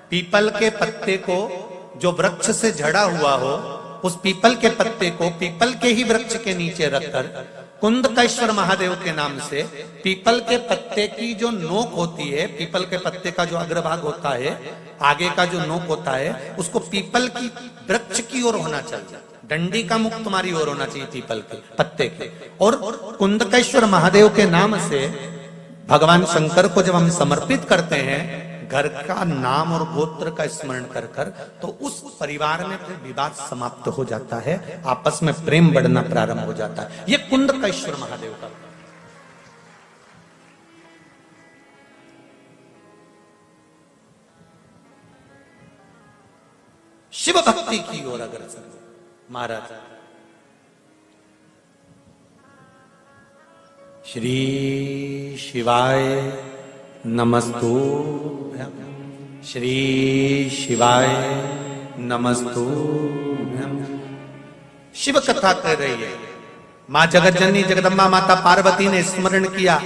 पीपल के पत्ते को जो वृक्ष से झड़ा हुआ हो, उस पीपल के पत्ते को पीपल के ही वृक्ष के नीचे रखकर कुंदकेश्वर महादेव के नाम से पीपल के पत्ते की जो नोक होती है, पीपल के पत्ते का जो अग्रभाग होता है, आगे का जो नोक होता है, उसको पीपल की वृक्ष की ओर होना चाहिए, डंडी का मुख तुम्हारी ओर होना चाहिए, पीपल के पत्ते के। और कुंदकेश्वर महादेव के नाम से भगवान शंकर को जब हम समर्पित करते हैं, घर का नाम और गोत्र का स्मरण कर कर, तो उस परिवार में फिर विवाद समाप्त हो जाता है, आपस में प्रेम बढ़ना प्रारंभ हो जाता है। ये कुंदकेश्वर महादेव का। शिव भक्ति की ओर अग्रसर महाराज। श्री शिवाय नमस्तुभ्यं, श्री शिवाय नमस्तुभ्यं। शिव कथा कर रही है। मां जगतजननी जगदम्बा माता पार्वती ने स्मरण किया,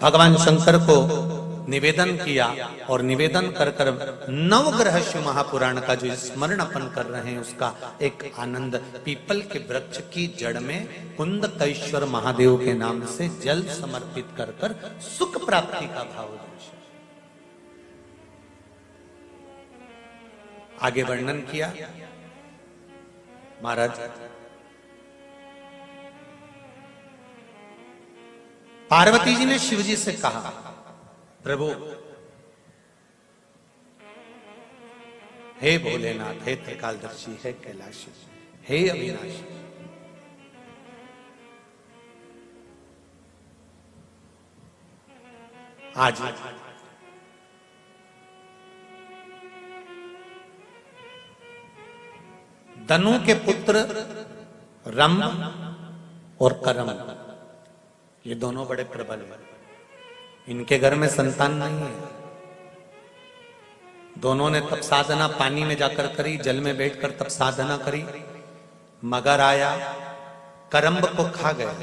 भगवान शंकर को निवेदन किया और निवेदन कर कर नवग्रह शिव महापुराण का जो स्मरण अपन कर रहे हैं, उसका एक आनंद। पीपल के वृक्ष की जड़ में कुंदकेश्वर महादेव के नाम से जल समर्पित कर कर सुख प्राप्ति का भाव। आगे वर्णन किया महाराज। पार्वती जी ने शिव जी से कहा, प्रभु हे भोलेनाथ, हे त्रिकालदर्शी, हे कैलाशी, हे अविनाशी, आज दनु के पुत्र रंभ और करम, ये दोनों बड़े प्रबल हैं। इनके घर में संतान नहीं है। दोनों ने तप साधना पानी में जाकर करी, जल में बैठकर तप साधना करी। मगर आया, करम्ब को खा गया।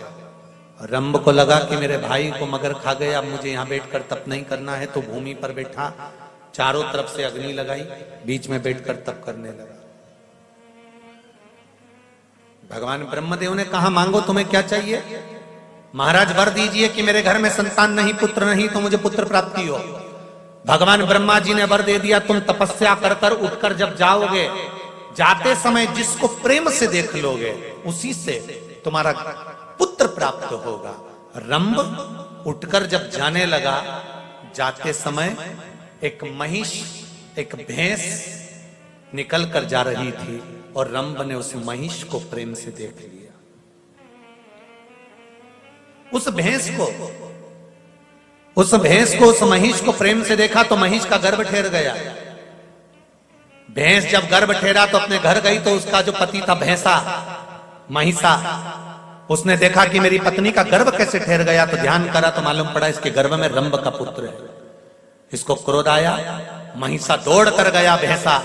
रंभ को लगा कि मेरे भाई को मगर खा गया, अब मुझे यहां बैठकर तप नहीं करना है, तो भूमि पर बैठा, चारों तरफ से अग्नि लगाई, बीच में बैठकर तप करने लगा। भगवान ब्रह्मदेव ने कहा, मांगो तुम्हें क्या चाहिए? महाराज वर दीजिए कि मेरे घर में संतान नहीं, पुत्र नहीं, तो मुझे पुत्र प्राप्ति हो। भगवान ब्रह्मा जी ने वर दे दिया, तुम तपस्या कर कर उठकर जब जाओगे, जाते समय जिसको प्रेम से देख लोगे, उसी से तुम्हारा पुत्र प्राप्त होगा। रंभ उठकर जब जाने लगा, जाते समय एक महिष, एक भैंस निकल कर जा रही थी और रंभ ने उस महिष को प्रेम से देख लिया। उस भैंस को, उस महिष को प्रेम से देखा तो महिष का गर्भ ठहर गया। भैंस जब गर्भ ठहरा तो अपने घर गई, तो उसका जो पति था भैंसा, महिषा, उसने देखा कि मेरी पत्नी का गर्भ कैसे ठहर गया, तो ध्यान करा तो मालूम पड़ा इसके गर्भ में रंभ का पुत्र है। इसको क्रोध आया, महिषा दौड़ कर गया भैंसा,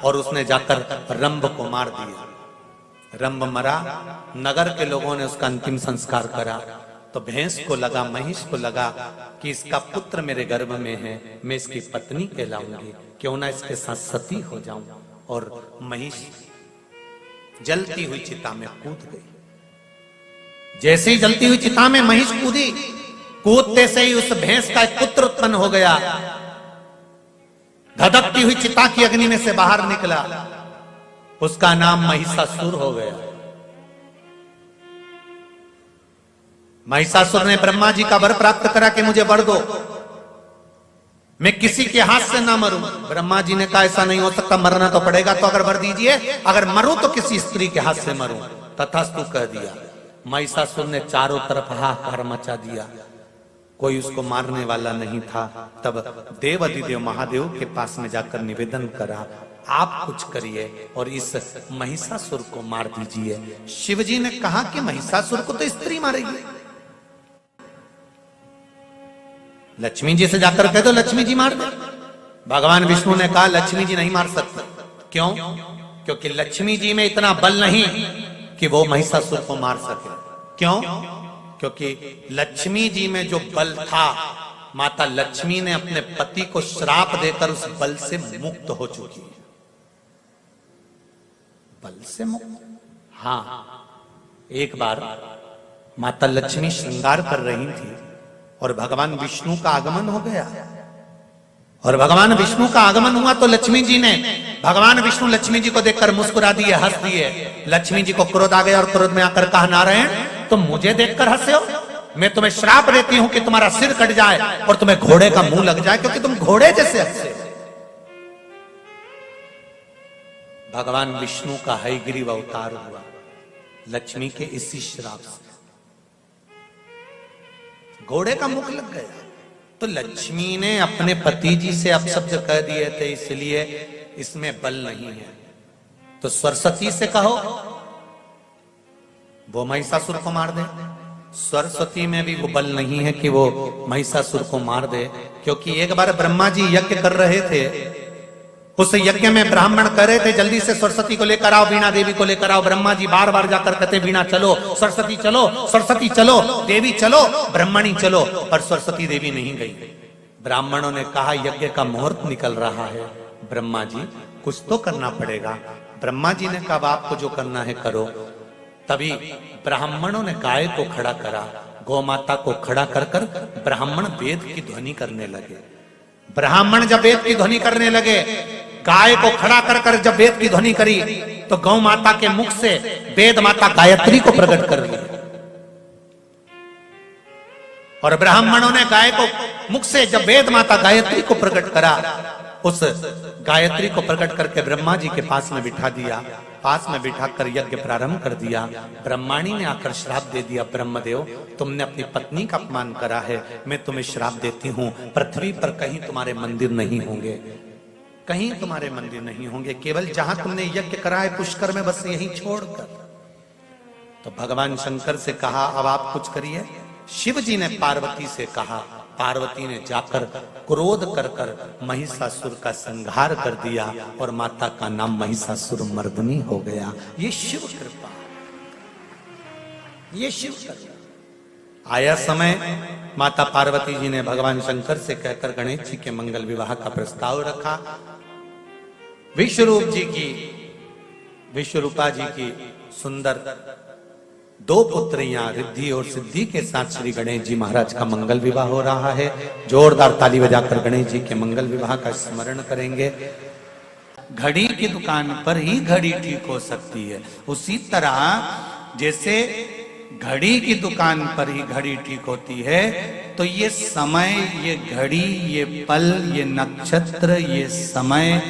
और उसने जाकर रंभ को मार दिया। रंभ मरा, नगर के लोगों ने उसका अंतिम संस्कार करा। तो भैंस को लगा, महिष को लगा कि इसका पुत्र मेरे गर्भ में है, मैं इसकी पत्नी कहलाऊंगी, क्यों ना इसके साथ सती हो जाऊं। और महिष जलती हुई चिता में कूद गई। जैसे ही जलती हुई चिता में महिष कूदी, कूदते से ही उस भैंस का एक पुत्र उत्पन्न हो गया। धधकती हुई चिता की अग्नि में से बाहर निकला, उसका नाम महिषासुर हो गया। महिषासुर ने ब्रह्मा जी का वर प्राप्त करा कि मुझे वर दो। मैं किसी के हाथ से ना मरूं। ब्रह्मा जी ने कहा ऐसा नहीं हो सकता, मरना तो पड़ेगा, तो अगर वर दीजिए, अगर मरूं तो किसी स्त्री के हाथ से मरूं। तथास्तु कह दिया। महिषासुर ने चारों तरफ हाहाकार मचा दिया, कोई उसको मारने वाला नहीं था। तब देव अधिदेव महादेव के पास में जाकर निवेदन करा, आप कुछ करिए और इस महिषासुर को मार दीजिए। शिव जी ने कहा कि महिषासुर को तो स्त्री मारेगी, लक्ष्मी जी से जाकर कह दो लक्ष्मी जी मार दे। भगवान विष्णु ने कहा लक्ष्मी जी नहीं मार सकते। क्यों? क्योंकि लक्ष्मी जी में इतना बल नहीं कि वो महिषासुर को मार सके। क्यों? क्योंकि लक्ष्मी जी में जो बल था, माता लक्ष्मी ने अपने पति को श्राप देकर उस बल से मुक्त हो चुकी है। बल से मुक्त? हाँ, एक बार माता लक्ष्मी श्रृंगार कर रही थी और भगवान विष्णु का आगमन हो गया। और भगवान विष्णु का आगमन हुआ तो लक्ष्मी जी ने, भगवान विष्णु लक्ष्मी जी को देखकर मुस्कुरा दिए, हंस दिए। लक्ष्मी जी को क्रोध आ गया और क्रोध में आकर कहा, नारायण तुम मुझे देखकर हंसे हो? मैं तुम्हें श्राप देती हूं कि तुम्हारा सिर कट जाए और तुम्हें घोड़े का मुंह लग जाए, क्योंकि तुम घोड़े जैसे हंसे। भगवान विष्णु का हयग्रीव अवतार हुआ लक्ष्मी के इसी श्राप से, घोड़े का मुख लग गया। तो लक्ष्मी ने अपने पति जी से अपशब्द कह दिए थे, इसलिए इसमें बल नहीं है। तो सरस्वती से कहो वो महिषासुर को मार दे। सरस्वती में भी वो बल नहीं है कि वो महिषासुर को मार दे, क्योंकि एक बार ब्रह्मा जी यज्ञ कर रहे थे, उस यज्ञ में ब्राह्मण कह रहे थे जल्दी से सरस्वती को लेकर आओ, वीणा देवी को लेकर आओ। ब्रह्मा जी बार बार जाकर कहते वीणा चलो, सरस्वती चलो, सरस्वती चलो, देवी चलो, ब्रह्मणी चलो, पर सरस्वती देवी नहीं गई। ब्राह्मणों ने कहा यज्ञ का मुहूर्त निकल रहा है, ब्रह्मा जी कुछ तो करना पड़ेगा। ब्रह्मा जी ने कहा आपको जो करना है करो। तभी ब्राह्मणों ने गाय को खड़ा करा, गौ माता को खड़ा कर कर ब्राह्मण वेद की ध्वनि करने लगे। ब्राह्मण जब वेद की ध्वनि करने लगे, गाय को खड़ा कर कर जब वेद की ध्वनि करी, तो गौ माता के मुख से वेद माता गायत्री को प्रकट कर लिया। और ब्राह्मणों ने गाय को मुख से जब वेद माता गायत्री को प्रकट करा, उस गायत्री को प्रकट करके ब्रह्मा जी के पास में बिठा दिया। पास में बिठाकर यज्ञ प्रारंभ कर दिया। ब्रह्माणी ने आकर श्राप दे दिया, ब्रह्मदेव तुमने अपनी पत्नी का अपमान करा है, मैं तुम्हें श्राप देती हूं, पृथ्वी पर कहीं तुम्हारे मंदिर नहीं होंगे, कहीं तुम्हारे मंदिर नहीं होंगे, केवल जहां तुमने यज्ञ करा है पुष्कर में, बस यहीं छोड़कर। तो भगवान शंकर से कहा अब आप कुछ करिए। शिव जी ने पार्वती से कहा, पार्वती ने जाकर क्रोध कर कर महिषासुर का संहार कर दिया और माता का नाम महिषासुर मर्दनी हो गया। ये शिव कृपा, ये शिव कृपा। आया समय माता पार्वती जी ने भगवान शंकर से कहकर गणेश जी के मंगल विवाह का प्रस्ताव रखा। विश्वरूप जी की, विश्वरूपा जी की सुंदर दो पुत्रियां रिद्धि और सिद्धि के साथ श्री गणेश जी महाराज का मंगल विवाह हो रहा है। जोरदार ताली बजाकर गणेश जी के मंगल विवाह का स्मरण करेंगे। घड़ी की दुकान पर ही घड़ी ठीक हो सकती है, उसी तरह जैसे घड़ी की दुकान पर ही घड़ी ठीक होती है, तो ये समय, ये घड़ी, ये पल, ये नक्षत्र, ये समय,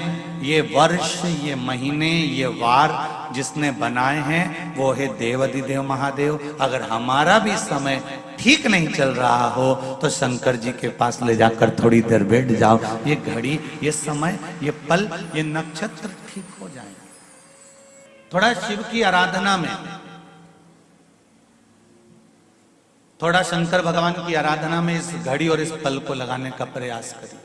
ये वर्ष, ये महीने, ये वार जिसने बनाए हैं वो है देवाधिदेव महादेव। अगर हमारा भी समय ठीक नहीं चल रहा हो तो शंकर जी के पास ले जाकर थोड़ी देर बैठ जाओ, ये घड़ी, ये समय, ये पल, ये नक्षत्र ठीक हो जाए। थोड़ा शिव की आराधना में, थोड़ा शंकर भगवान की आराधना में इस घड़ी और इस पल को लगाने का प्रयास करिए।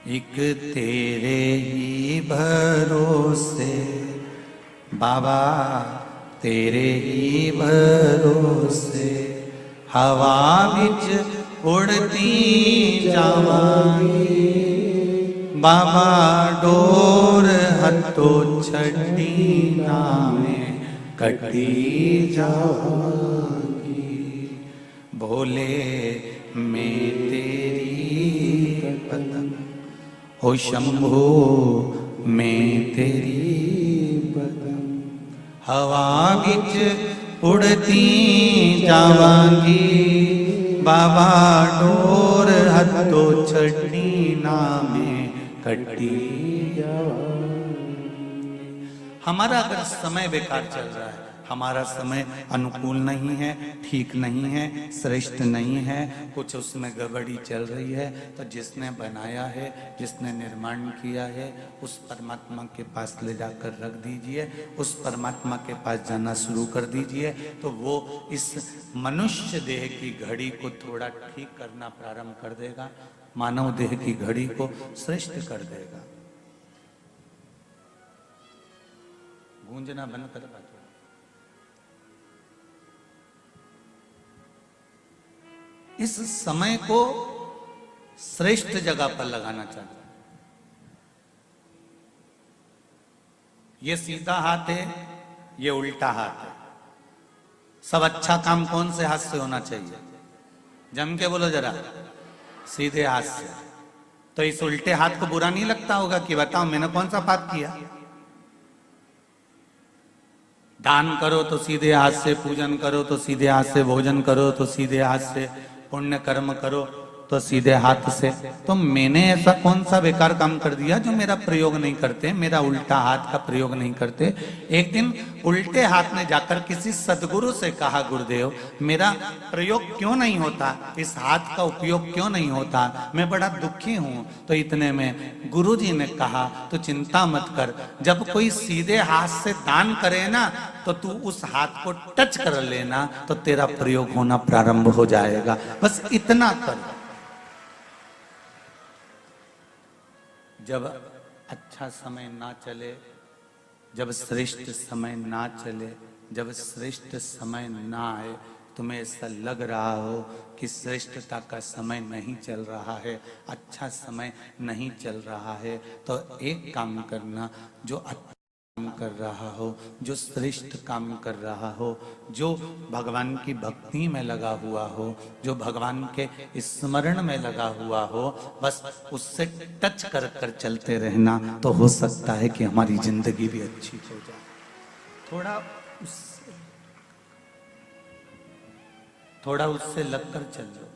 एक तेरे ही भरोसे बाबा, तेरे ही भरोसे हवा विच उड़ती जावांगी बाबा, डोर हथो छड़ी नामे कटी जावांगी। भोले मैं तेरी पतंग, हो शंभो मैं तेरी
पदम
हवा बिच उड़ती जावांगी, बाबा डोर हथो छड़ी ना में कटी। हमारा अगर समय बेकार चल रहा है, हमारा समय अनुकूल नहीं है, ठीक नहीं है, श्रेष्ठ नहीं है, कुछ उसमें गड़बड़ी चल रही है, तो जिसने बनाया है, जिसने निर्माण किया है, उस परमात्मा के पास ले जाकर रख दीजिए, उस परमात्मा के पास जाना शुरू कर दीजिए, तो वो इस मनुष्य देह की घड़ी को थोड़ा ठीक करना प्रारंभ कर देगा, मानव देह की घड़ी को श्रेष्ठ कर देगा। गूंजना बंद कर पाते। इस समय को श्रेष्ठ जगह पर लगाना चाहिए। ये सीधा हाथ है, ये उल्टा हाथ है। सब अच्छा काम कौन से हाथ से होना चाहिए? जम के बोलो जरा, सीधे हाथ से। तो इस उल्टे हाथ को बुरा नहीं लगता होगा कि बताओ मैंने कौन सा पाप किया? दान करो तो सीधे हाथ से, पूजन करो तो सीधे हाथ से, भोजन करो तो सीधे हाथ से, पुण्य कर्म करो तो सीधे हाथ से। तो मैंने ऐसा कौन सा बेकार काम कर दिया जो मेरा प्रयोग नहीं करते, मेरा उल्टा हाथ का प्रयोग नहीं करते? एक दिन उल्टे हाथ ने जाकर किसी सदगुरु से कहा, गुरुदेव मेरा प्रयोग क्यों नहीं होता, इस हाथ का उपयोग क्यों नहीं होता, मैं बड़ा दुखी हूं। तो इतने में गुरुजी ने कहा, तो चिंता मत कर, जब कोई सीधे हाथ से दान करे ना, तो तू उस हाथ को टच कर लेना, तो तेरा प्रयोग होना प्रारंभ हो जाएगा। बस इतना कर। जब अच्छा समय ना चले, जब श्रेष्ठ समय ना चले, जब श्रेष्ठ समय ना आए, तुम्हें ऐसा लग रहा हो कि श्रेष्ठता का समय नहीं चल रहा है, अच्छा समय नहीं चल रहा है, तो एक काम करना, जो अच्छा काम कर रहा हो, जो श्रेष्ठ काम कर रहा हो, जो भगवान की भक्ति में लगा हुआ हो, जो भगवान के स्मरण में लगा हुआ हो, बस उससे टच कर कर चलते रहना, तो हो सकता है कि हमारी जिंदगी भी अच्छी हो जाए। थोड़ा उससे लगकर चलो।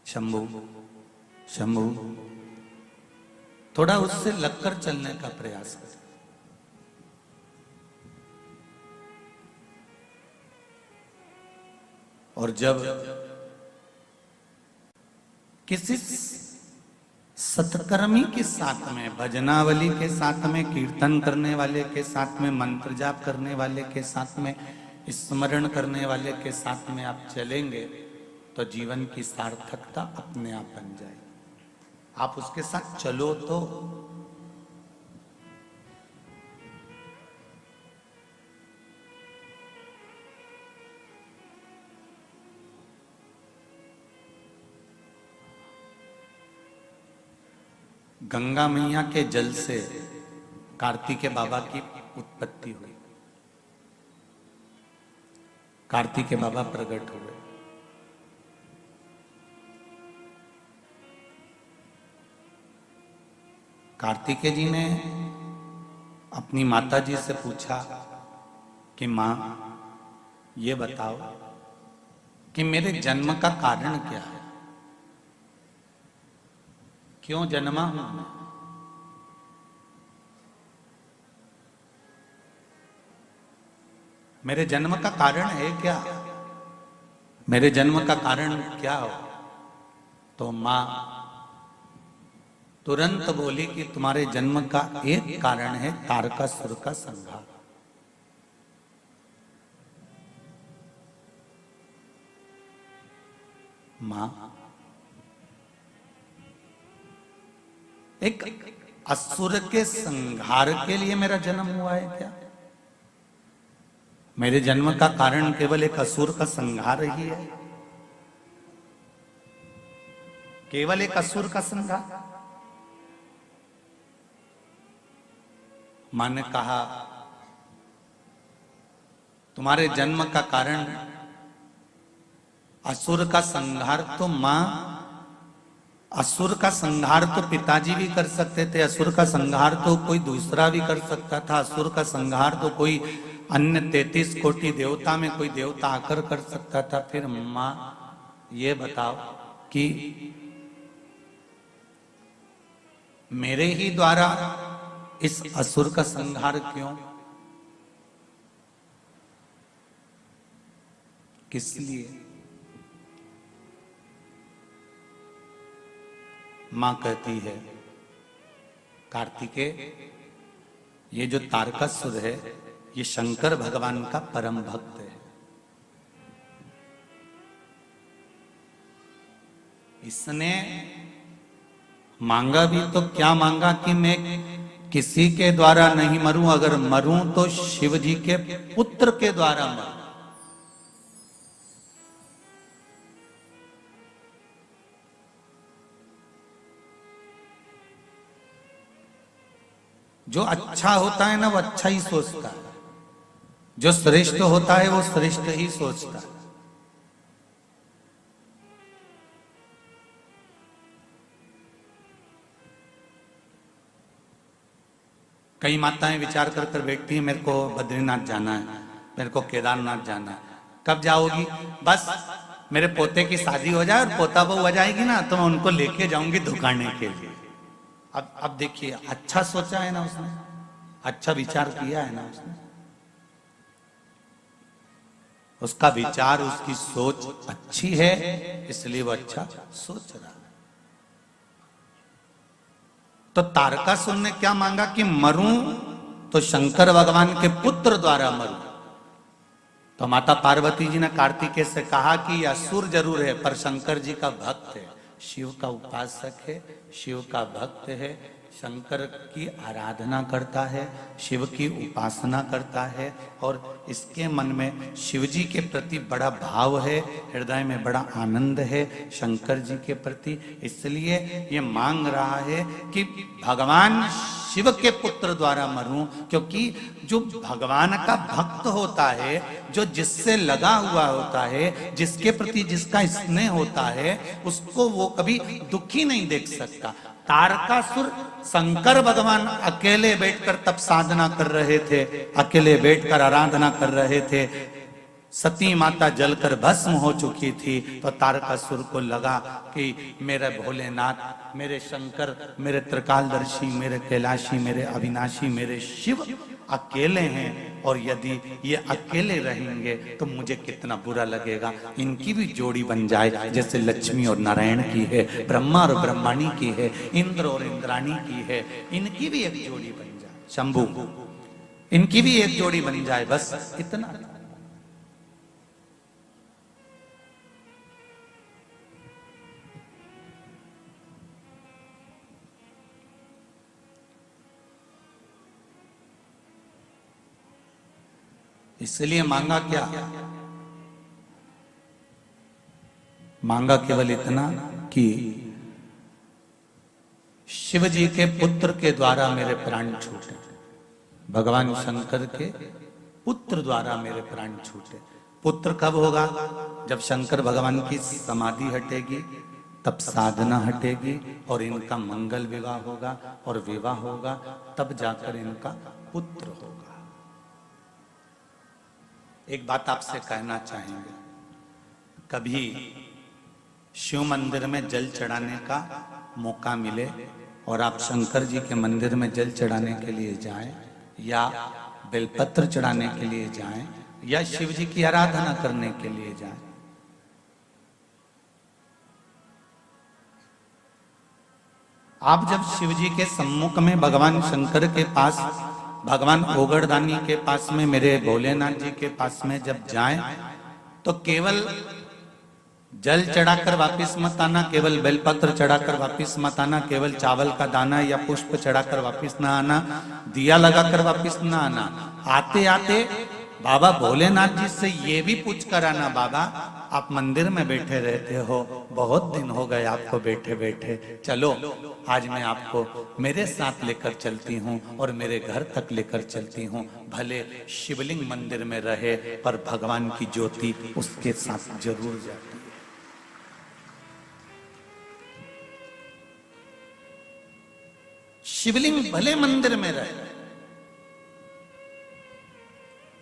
शंभू शंभू, थोड़ा उससे लगकर चलने का प्रयास करें। और जब किसी सत्कर्मी के साथ में, भजनावली के साथ में, कीर्तन करने वाले के साथ में, मंत्र जाप करने वाले के साथ में, स्मरण करने वाले के साथ में आप चलेंगे, तो जीवन की सार्थकता अपने आप बन जाएगी। आप उसके साथ चलो तो। गंगा मैया के जल से कार्तिकेय बाबा की उत्पत्ति हुई, कार्तिकेय बाबा प्रकट हुए। कार्तिकेय जी ने अपनी माता जी से पूछा कि मां, ये बताओ कि मेरे जन्म का कारण क्या है, क्यों जन्मा हूं मैं? मेरे जन्म का कारण है क्या, मेरे जन्म का कारण क्या हो? तो मां तुरंत बोली कि तुम्हारे जन्म का एक कारण है तारकासुर का संहार। मां, एक असुर के संहार के लिए मेरा जन्म हुआ है क्या? मेरे जन्म का कारण केवल एक असुर का संहार ही है, केवल एक असुर का संहार? मां ने कहा, तुम्हारे जन्म का कारण असुर का संहार तो मां असुर का संहार तो पिताजी भी कर सकते थे, असुर का संहार तो कोई दूसरा भी कर सकता था, असुर का संहार तो कोई अन्य 33 कोटि देवता में कोई देवता आकर कर सकता था। फिर मां ये बताओ कि मेरे ही द्वारा इस असुर का संहार क्यों, किस लिए? मां कहती है कार्तिकेय, ये जो तारकासुर है ये शंकर भगवान का परम भक्त है। इसने मांगा भी तो क्या मांगा कि मैं किसी के द्वारा नहीं मरूं, अगर मरूं तो शिव जी के पुत्र के द्वारा मरूं। जो अच्छा होता है ना वो अच्छा ही सोचता है, जो श्रेष्ठ होता है वो श्रेष्ठ ही सोचता है। कई माताएं विचार कर कर बैठती है, मेरे को बद्रीनाथ जाना है, मेरे को केदारनाथ जाना है। कब जाओगी? बस मेरे पोते की शादी हो जाए और पोता बहू हो जाएगी ना तो मैं उनको लेके जाऊंगी धुकाने के लिए। अब देखिए, अच्छा सोचा है ना उसने, अच्छा विचार किया है ना उसने, उसका विचार उसकी सोच अच्छी है इसलिए वो अच्छा सोच रहा है। तो तारकासुर ने क्या मांगा कि मरूं तो शंकर भगवान के पुत्र द्वारा मरूं। तो माता पार्वती जी ने कार्तिकेय से कहा कि यह असुर जरूर है पर शंकर जी का भक्त है, शिव का उपासक है, शिव का भक्त है, शंकर की आराधना करता है, शिव की उपासना करता है और इसके मन में शिव जी के प्रति बड़ा भाव है, हृदय में बड़ा आनंद है शंकर जी के प्रति। इसलिए ये मांग रहा है कि भगवान शिव के पुत्र द्वारा मरूं, क्योंकि जो भगवान का भक्त होता है, जो जिससे लगा हुआ होता है, जिसके प्रति जिसका स्नेह होता है, उसको वो कभी दुखी नहीं देख सकता। तारकासुर शंकर भगवान अकेले बैठकर तप साधना कर रहे थे, अकेले बैठकर आराधना कर रहे थे, सती माता जलकर भस्म हो चुकी थी। तो तारकासुर को लगा कि मेरे भोलेनाथ, मेरे शंकर, मेरे त्रिकालदर्शी, मेरे कैलाशी, मेरे अविनाशी, मेरे शिव अकेले हैं और यदि ये अकेले रहेंगे तो मुझे कितना बुरा लगेगा। इनकी भी जोड़ी बन जाए, जैसे लक्ष्मी और नारायण की है, ब्रह्मा और ब्रह्माणी की है, इंद्र और इंद्राणी की है, इनकी भी एक जोड़ी बन जाए, शंभु, इनकी भी एक जोड़ी बन जाए, बस इतना। इसलिए मांगा क्या? मांगा केवल इतना कि शिव जी के पुत्र के द्वारा मेरे प्राण छूटे, भगवान शंकर के पुत्र द्वारा मेरे प्राण छूटे। पुत्र कब होगा? जब शंकर भगवान की समाधि हटेगी, तब साधना हटेगी और इनका मंगल विवाह होगा, और विवाह होगा तब जाकर इनका पुत्र होगा। एक बात आपसे कहना चाहेंगे, कभी शिव मंदिर में जल चढ़ाने का मौका मिले और आप शंकर जी के मंदिर में जल चढ़ाने के लिए जाएं, या बेलपत्र चढ़ाने के लिए जाएं, या शिव जी की आराधना करने के लिए जाएं, आप जब शिव जी के सम्मुख में भगवान शंकर के पास, भगवान ओगड़दानी के पास में, मेरे भोलेनाथ जी के पास में जब जाएं तो केवल जल चढ़ाकर वापिस मत आना, केवल बेलपत्र चढ़ाकर वापिस मत आना, केवल चावल का दाना या पुष्प चढ़ाकर वापिस ना आना, दिया लगाकर वापिस ना आना। आते आते बाबा भोलेनाथ जी से ये भी पूछ कर आना, बाबा आप मंदिर में बैठे रहते हो, बहुत दिन हो गए आपको बैठे बैठे, चलो आज मैं आपको मेरे साथ लेकर चलती हूँ और मेरे घर तक लेकर चलती हूँ। भले शिवलिंग मंदिर में रहे पर भगवान की ज्योति उसके साथ जरूर जाती है। शिवलिंग भले मंदिर में रहे।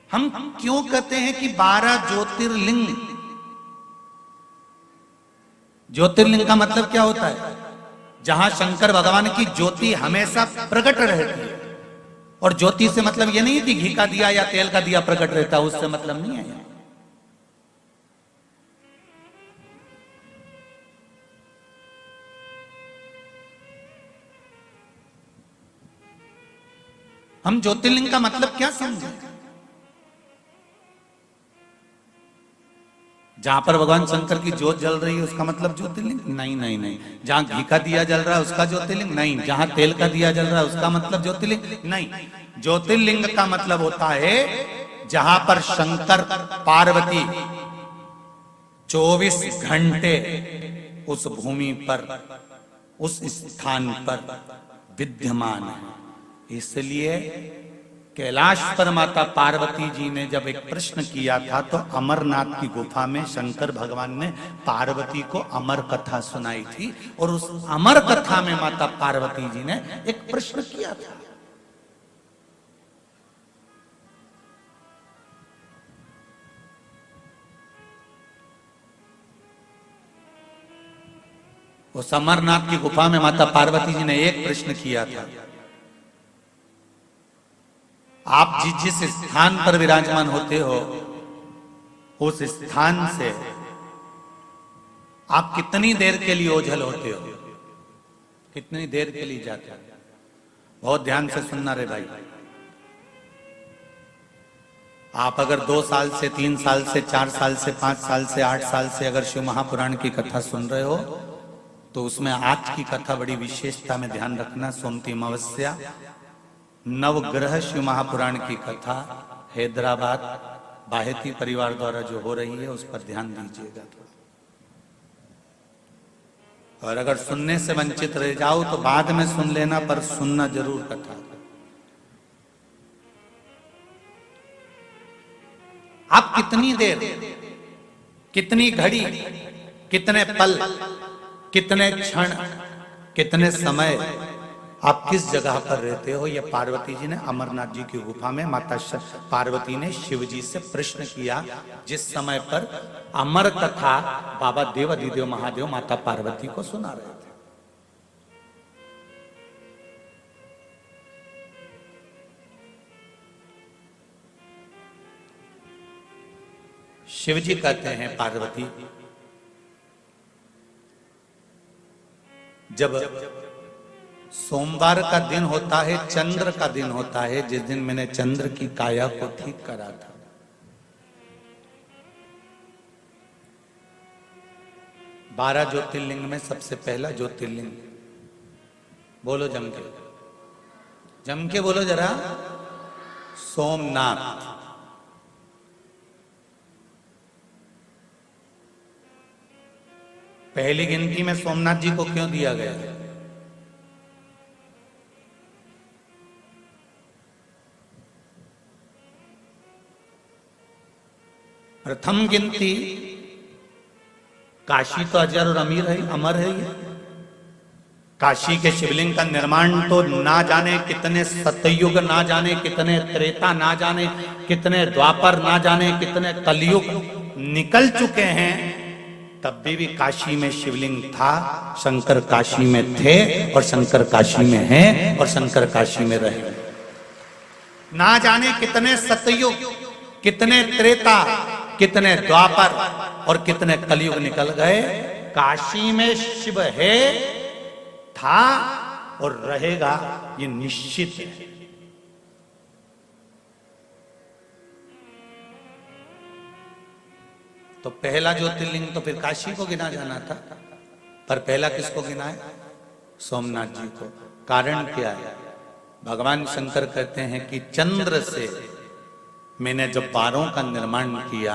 हम क्यों कहते हैं कि 12 ज्योतिर्लिंग? ज्योतिर्लिंग का मतलब क्या होता है? जहां शंकर भगवान की ज्योति हमेशा प्रकट रहती है। और ज्योति से मतलब ये नहीं कि घी का दिया या तेल का दिया प्रकट रहता है, उससे मतलब नहीं है। हम ज्योतिर्लिंग का मतलब क्या समझे? जहां पर भगवान शंकर की ज्योत जल रही है उसका मतलब ज्योतिर्लिंग? नहीं नहीं नहीं। जहां घी का दिया जल रहा है उसका ज्योतिर्लिंग? नहीं। जहां तेल का दिया जल रहा है उसका मतलब ज्योतिर्लिंग? नहीं। ज्योतिर्लिंग का मतलब होता है जहां पर शंकर पार्वती 24 घंटे उस भूमि पर, उस स्थान पर विद्यमान है। इसलिए कैलाश पर माता पार्वती जी ने जब एक प्रश्न किया था तो अमरनाथ की गुफा में शंकर भगवान ने पार्वती को अमर कथा सुनाई थी। और उस अमर कथा में माता पार्वती जी ने एक प्रश्न किया था। उस अमरनाथ की गुफा में माता पार्वती जी ने एक प्रश्न किया था। आप जिस स्थान पर विराजमान होते हो उस स्थान से आप कितनी देर के लिए ओझल होते हो? कितनी देर के लिए जाते हो? बहुत ध्यान से सुनना रे भाई। आप अगर 2 साल से 3 साल से 4 साल से 5 साल से 8 साल से अगर शिव महापुराण की कथा सुन रहे हो तो उसमें आज की कथा बड़ी विशेषता में ध्यान रखना। सोमती अमावस्या नवग्रह शिव महापुराण की कथा हैदराबाद बाहेती परिवार द्वारा जो हो रही है उस पर ध्यान दीजिएगा। और अगर सुनने से वंचित रह जाओ तो बाद में सुन लेना, पर सुनना जरूर कथा। आप कितनी देर, कितनी घड़ी, कितने पल, कितने क्षण, कितने समय आप किस जगह पर रहते हो? ये पार्वती जी ने अमरनाथ जी की गुफा में माता पार्वती ने शिव जी से प्रश्न किया, जिस समय पर अमर कथा बाबा देवाधिदेव महादेव माता पार्वती को सुना रहे थे। शिव जी कहते हैं पार्वती, जब सोमवार का दिन होता है, चंद्र का दिन होता है, जिस दिन मैंने चंद्र की काया को ठीक करा था, बारह ज्योतिर्लिंग में सबसे पहला ज्योतिर्लिंग, बोलो जम के, जम के बोलो जरा, सोमनाथ। पहली गिनती में सोमनाथ जी को क्यों दिया गया? प्रथम गिनती काशी तो अजर और अमीर है, अमर है। ये काशी के शिवलिंग का निर्माण तो ना जाने कितने सतयुग, ना जाने कितने त्रेता, ना जाने कितने द्वापर, ना जाने कितने कलयुग निकल चुके हैं, तब भी काशी में शिवलिंग था। शंकर काशी में थे और शंकर काशी में हैं और शंकर काशी में रहे। ना जाने कितने सतयुग, कितने त्रेता, कितने द्वापर और कितने कलयुग निकल गए, काशी में शिव है, था और रहेगा, ये निश्चित है। तो पहला ज्योतिर्लिंग तो फिर काशी को गिना जाना था, पर पहला किसको गिना है? सोमनाथ जी को। कारण क्या है? भगवान शंकर कहते हैं कि चंद्र से मैंने जब वारों का निर्माण किया,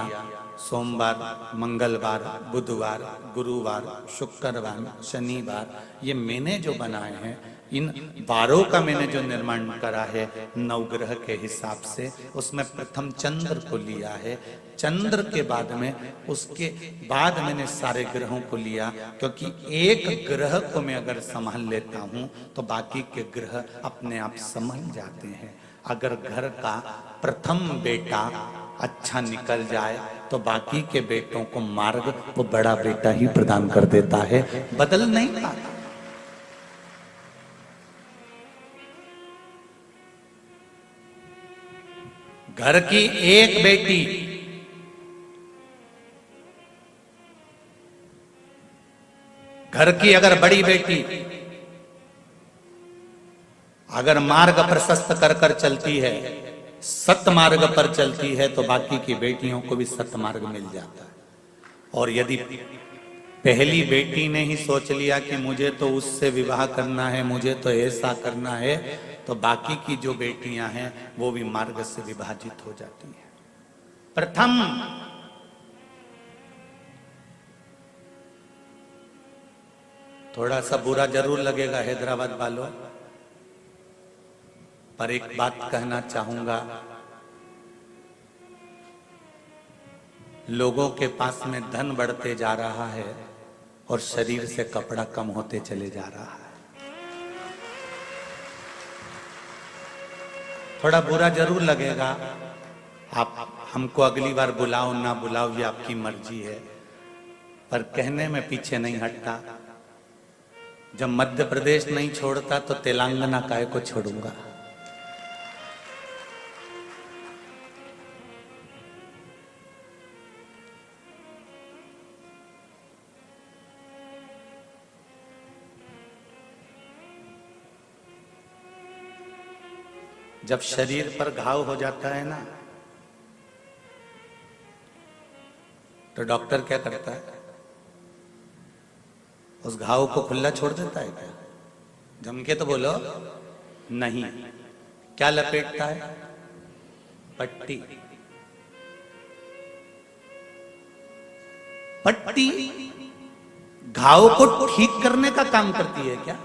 सोमवार, मंगलवार, बुधवार, गुरुवार, शुक्रवार, शनिवार, ये मैंने जो बनाए हैं, इन 12 का मैंने जो निर्माण करा है नवग्रह के हिसाब से, उसमें प्रथम चंद्र को लिया है, चंद्र के बाद में उसके बाद मैंने सारे ग्रहों को लिया, क्योंकि एक ग्रह को मैं अगर संभाल लेता हूं तो बाकी के ग्रह अपने आप संभल जाते हैं। अगर घर का प्रथम बेटा अच्छा निकल जाए तो बाकी के बेटों को मार्ग वो बड़ा बेटा ही प्रदान कर देता है, बदल नहीं पाता। घर की एक बेटी घर की अगर बड़ी बेटी अगर मार्ग प्रशस्त कर कर चलती है, सतमार्ग पर चलती है, तो बाकी की बेटियों को भी सतमार्ग मिल जाता है। और यदि पहली बेटी ने ही सोच लिया कि मुझे तो उससे विवाह करना है, मुझे तो ऐसा करना है, तो बाकी की जो बेटियां हैं वो भी मार्ग से विभाजित हो जाती हैं। प्रथम थोड़ा सा बुरा जरूर लगेगा हैदराबाद वालों, पर एक बात कहना चाहूंगा, लोगों के पास में धन बढ़ते जा रहा है और शरीर से कपड़ा कम होते चले जा रहा है। थोड़ा बुरा जरूर लगेगा, आप हमको अगली बार बुलाओ ना बुलाओ ये आपकी मर्जी है, पर कहने में पीछे नहीं हटता। जब मध्य प्रदेश नहीं छोड़ता तो तेलंगाना काहे को छोड़ूंगा। जब शरीर पर घाव हो जाता है ना, तो डॉक्टर क्या करता है? उस घाव को खुला छोड़ देता है क्या? जम के तो बोलो नहीं। क्या लपेटता है? पट्टी। पट्टी घाव को ठीक करने का काम करती है क्या?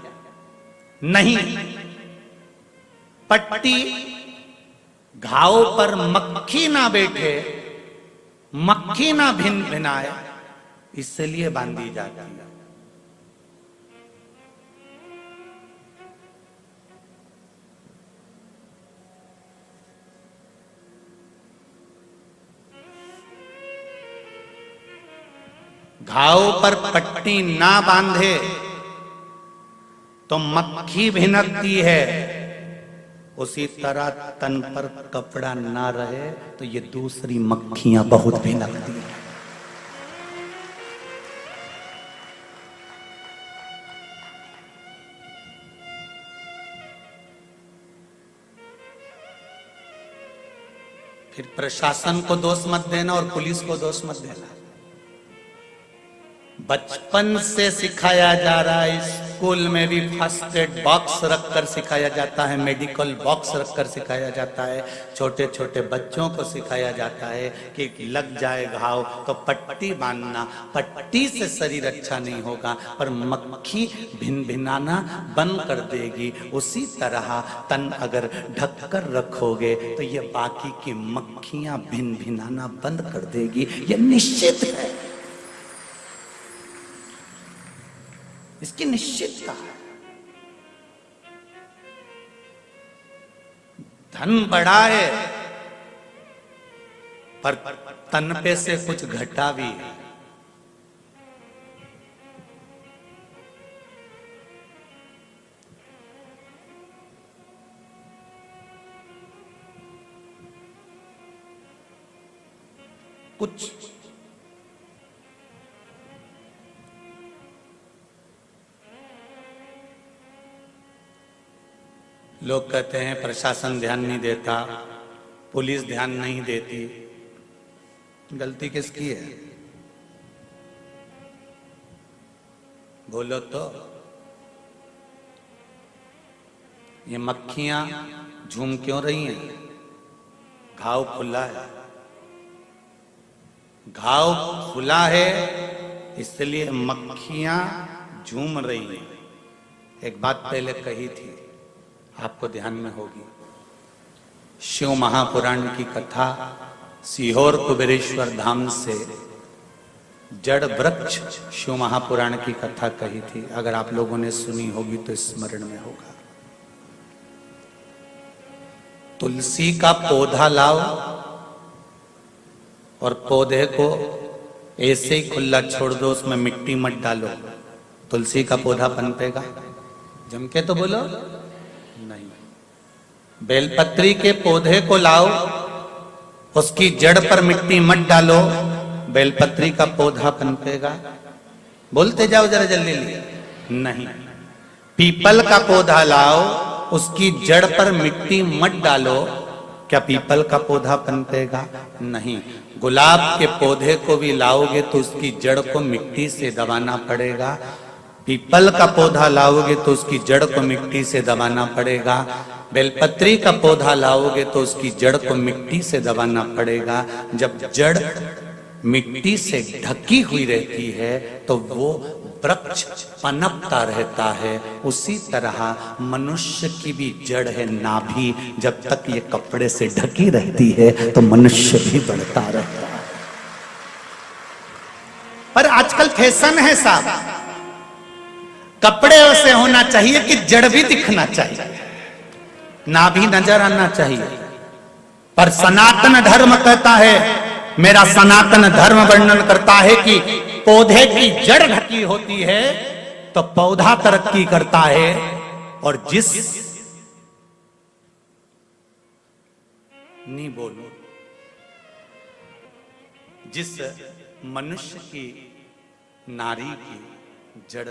नहीं। पट्टी घाव पर मक्खी ना बैठे, मक्खी ना भिन भिनाए, इसलिए बांधी जाती है। घाव पर पट्टी ना बांधे तो मक्खी भिनकती है, उसी तरह तन पर कपड़ा ना रहे तो ये दूसरी मक्खियां बहुत भिनकती हैं। फिर प्रशासन को दोष मत देना और पुलिस को दोष मत देना। बचपन से सिखाया जा रहा है, स्कूल में भी फर्स्ट एड बॉक्स रखकर सिखाया जाता है, मेडिकल बॉक्स रखकर सिखाया जाता है, छोटे छोटे बच्चों को सिखाया जाता है कि लग जाए घाव तो पट्टी बांधना, पट्टी से शरीर अच्छा नहीं होगा, पर मक्खी भिन भिनाना बंद कर देगी। उसी तरह तन अगर ढककर रखोगे तो ये बाकी की मक्खियां भिन भिनाना बंद कर देगी, ये निश्चित है, इसकी निश्चितता है। धन बढ़ा है पर तन पे से कुछ घटा भी है। कुछ लोग कहते हैं प्रशासन ध्यान नहीं देता, पुलिस ध्यान नहीं देती। गलती किसकी है? बोलो तो। ये मक्खियां झूम क्यों रही हैं? घाव खुला है, घाव खुला है इसलिए मक्खियां झूम रही हैं। एक बात पहले कही थी, आपको ध्यान में होगी। शिव महापुराण की कथा सीहोर कुबेरेश्वर धाम से जड़ वृक्ष शिव महापुराण की कथा कही थी। अगर आप लोगों ने सुनी होगी तो स्मरण में होगा। तुलसी का पौधा लाओ और पौधे को ऐसे ही खुला छोड़ दो, उसमें मिट्टी मत डालो, तुलसी का पौधा पनपेगा? जम के तो बोलो नहीं। बेलपत्री के पौधे को लाओ, उसकी जड़ पर मिट्टी मत डालो, बेलपत्री का पौधा पनपेगा? बोलते जाओ जरा जल्दी नहीं। पीपल का पौधा लाओ, उसकी जड़ पर मिट्टी मत डालो, क्या पीपल का पौधा पनपेगा? नहीं। गुलाब के पौधे को भी लाओगे तो उसकी जड़ को मिट्टी से दबाना पड़ेगा। पीपल का पौधा लाओगे तो उसकी जड़ को मिट्टी से दबाना पड़ेगा। बेलपत्री का पौधा लाओगे तो उसकी जड़ को मिट्टी से दबाना पड़ेगा। जब जड़ मिट्टी से ढकी हुई रहती है तो वो वृक्ष पनपता रहता है। उसी तरह मनुष्य की भी जड़ है नाभि, जब तक ये कपड़े से ढकी रहती है तो मनुष्य भी बढ़ता रहता है। पर आजकल फैशन है साहब, कपड़े वैसे होना चाहिए कि जड़ भी दिखना चाहिए, नाभि नजर आना चाहिए। पर सनातन धर्म कहता है, मेरा सनातन धर्म वर्णन करता है कि पौधे की जड़ ढकी होती है तो पौधा तरक्की करता है। और जिस नहीं बोलूं, जिस मनुष्य की नारी की जड़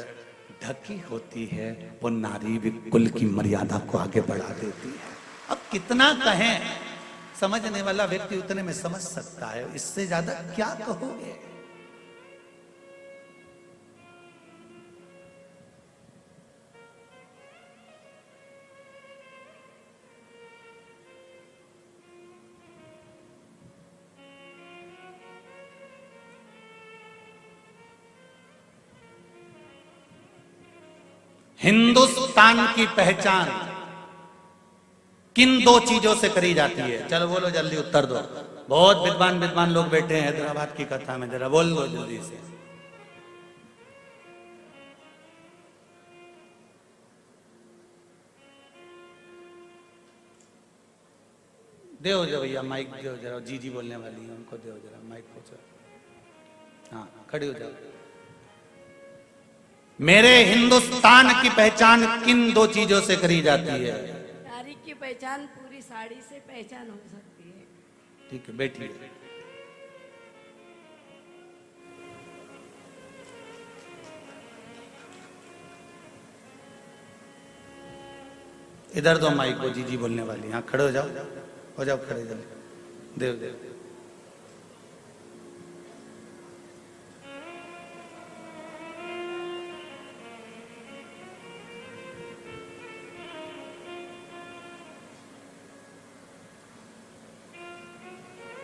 ढकी होती है वो नारी भी कुल की मर्यादा को आगे बढ़ा देती है। अब कितना कहें, समझने वाला व्यक्ति उतने में समझ सकता है, इससे ज्यादा क्या कहोगे। हिंदुस्तान की पहचान किन दो चीजों से करी जाती है? चलो बोलो जल्दी उत्तर दो। बहुत विद्वान विद्वान लोग बैठे हैं हैदराबाद की कथा में, जरा बोल लो जल्दी से। दो जरा भैया माइक दो जरा, जी बोलने वाली है उनको दो जरा माइक को। हाँ खड़ी हो जाओ। मेरे हिंदुस्तान की पहचान किन दो चीजों से करी जाती है?
नारी की पहचान पूरी साड़ी से पहचान हो सकती है।
ठीक है बैठिए। इधर दो माइक को, जी बोलने वाली। हाँ खड़े हो जाओ, हो जाओ खड़े जल्दी। देव देव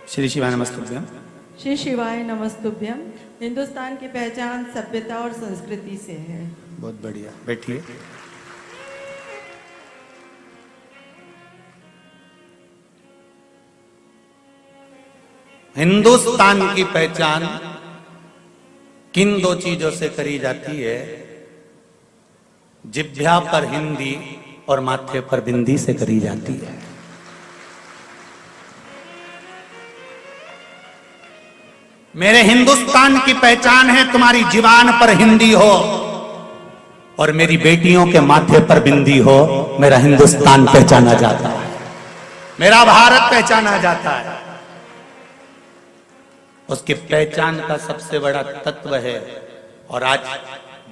श्री शिवाय नमस्तुभ्यम।
श्री शिवाय नमस्तुभ्यम। हिंदुस्तान की पहचान सभ्यता और संस्कृति से है।
बहुत बढ़िया, बैठिए। हिंदुस्तान की पहचान किन दो चीजों से करी जाती है? जिह्वा पर हिंदी और माथे पर बिंदी से करी जाती है। मेरे हिंदुस्तान की पहचान है तुम्हारी जीवान पर हिंदी हो और मेरी बेटियों के माथे पर बिंदी हो। मेरा हिंदुस्तान पहचाना जाता है, मेरा भारत पहचाना जाता है। उसकी पहचान का सबसे बड़ा तत्व है और आज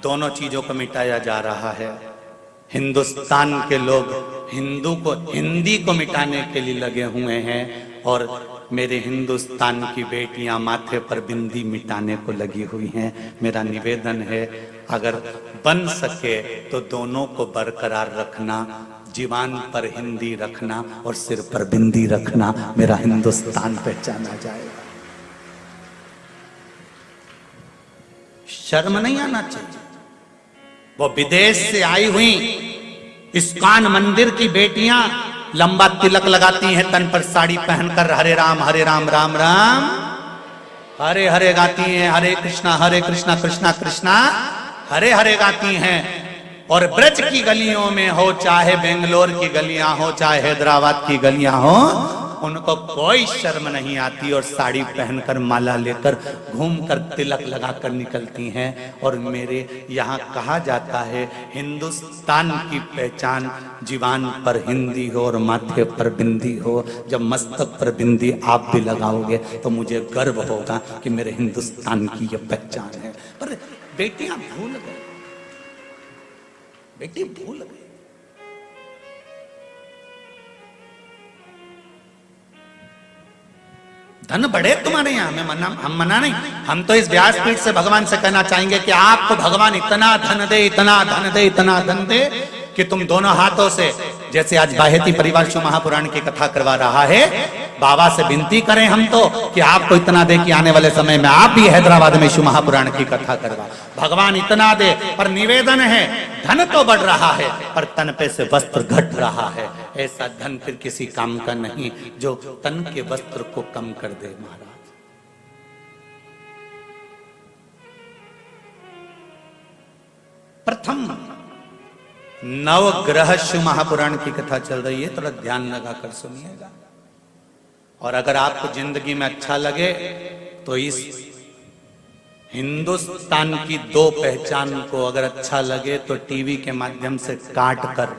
दोनों चीजों को मिटाया जा रहा है। हिंदुस्तान के लोग हिंदी को मिटाने के लिए लगे हुए हैं और मेरे हिंदुस्तान की बेटियां माथे पर बिंदी मिटाने को लगी हुई हैं। मेरा निवेदन है अगर बन सके तो दोनों को बरकरार रखना, जीवान पर हिंदी रखना और सिर पर बिंदी रखना। मेरा हिंदुस्तान पहचाना जाएगा। शर्म नहीं आना चाहिए। वो विदेश से आई हुई इस्कॉन मंदिर की बेटियां लंबा तिलक लगाती हैं, तन पर साड़ी पहनकर हरे राम राम राम हरे हरे गाती हैं, हरे कृष्णा कृष्णा कृष्णा हरे हरे गाती हैं। और ब्रज की गलियों में हो, चाहे बेंगलोर की गलियां हो, चाहे हैदराबाद की गलियां हो, उनको कोई शर्म नहीं आती और साड़ी पहनकर माला लेकर घूमकर तिलक लगाकर निकलती हैं। और मेरे यहाँ कहा जाता है हिंदुस्तान की पहचान जीवान पर हिंदी हो और माथे पर बिंदी हो। जब मस्तक पर बिंदी आप भी लगाओगे तो मुझे गर्व होगा कि मेरे हिंदुस्तान की यह पहचान है। पर बेटियां भूल गई, बेटी भूल गई। धन बढ़े तुम्हारे यहाँ, हम मना नहीं। हम तो इस व्यासपीठ से भगवान से कहना चाहेंगे कि आपको भगवान इतना धन दे, इतना धन दे, इतना धन दे कि तुम दोनों हाथों से, जैसे आज बाहेती परिवार शिव महापुराण की कथा करवा रहा है, बाबा से विनती करें हम तो कि आपको इतना दे कि आने वाले समय में आप भी हैदराबाद में शिव महापुराण की कथा करवा। भगवान इतना दे, पर निवेदन है धन तो बढ़ रहा है पर तन पे से वस्त्र घट रहा है। ऐसा धन फिर किसी काम का नहीं जो तन के वस्त्र को कम कर दे। महाराज प्रथम नवग्रह शिव महापुराण की कथा चल रही है, थोड़ा ध्यान लगाकर सुनिएगा। और अगर आपको जिंदगी में अच्छा लगे तो इस हिंदुस्तान की दो पहचान को अगर अच्छा लगे तो टीवी के माध्यम से काट कर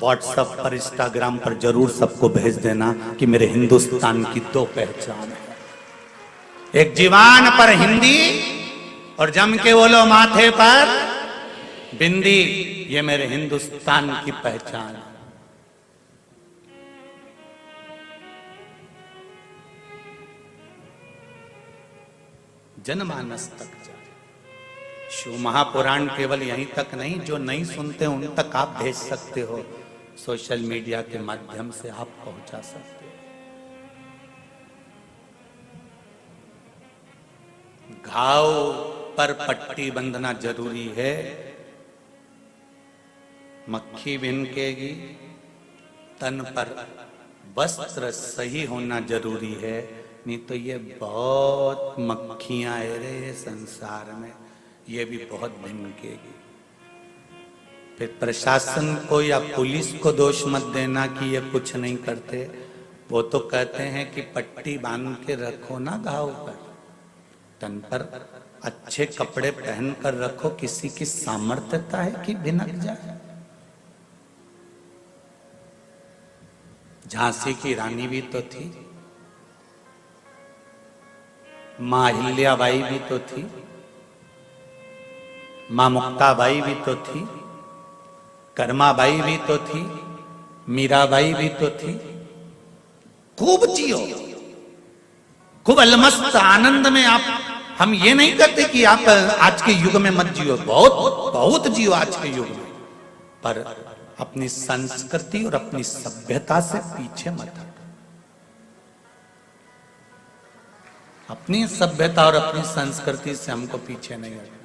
व्हाट्सएप पर, इंस्टाग्राम पर जरूर सबको भेज देना कि मेरे हिंदुस्तान की दो पहचान है। एक जीवान पर हिंदी और जम के बोलो माथे पर बिंदी, ये मेरे हिंदुस्तान की पहचान है। जनमानस तक जाए। शिव महापुराण केवल यहीं तक नहीं, जो नहीं सुनते उन तक आप भेज सकते हो, सोशल मीडिया के माध्यम से आप पहुंचा सकते हो। घाव पर पट्टी बंधना जरूरी है, मक्खी भिनकेगी, तन पर वस्त्र सही होना जरूरी है, नहीं तो ये बहुत मक्खियां है रे संसार में, ये भी बहुत भिनकेगी। फिर प्रशासन को या पुलिस को दोष मत देना कि ये कुछ नहीं करते। वो तो कहते हैं कि पट्टी बांध के रखो ना घाव पर, तन पर अच्छे कपड़े पहन कर रखो, किसी की सामर्थ्यता है कि भिनक जाए। झांसी की रानी भी तो थी, मां अहिल्याबाई भी तो थी, मां मुक्ताबाई भी तो थी, कर्माबाई भी तो थी, मीराबाई भी तो थी। खूब जियो, खूब अलमस्त आनंद में आप। हम ये नहीं कहते कि आप आज के युग में मत जियो, बहुत बहुत जियो आज के युग में, पर अपनी संस्कृति और अपनी सभ्यता से पीछे मत हटो। अपनी सभ्यता और अपनी संस्कृति से हमको पीछे नहीं हटना।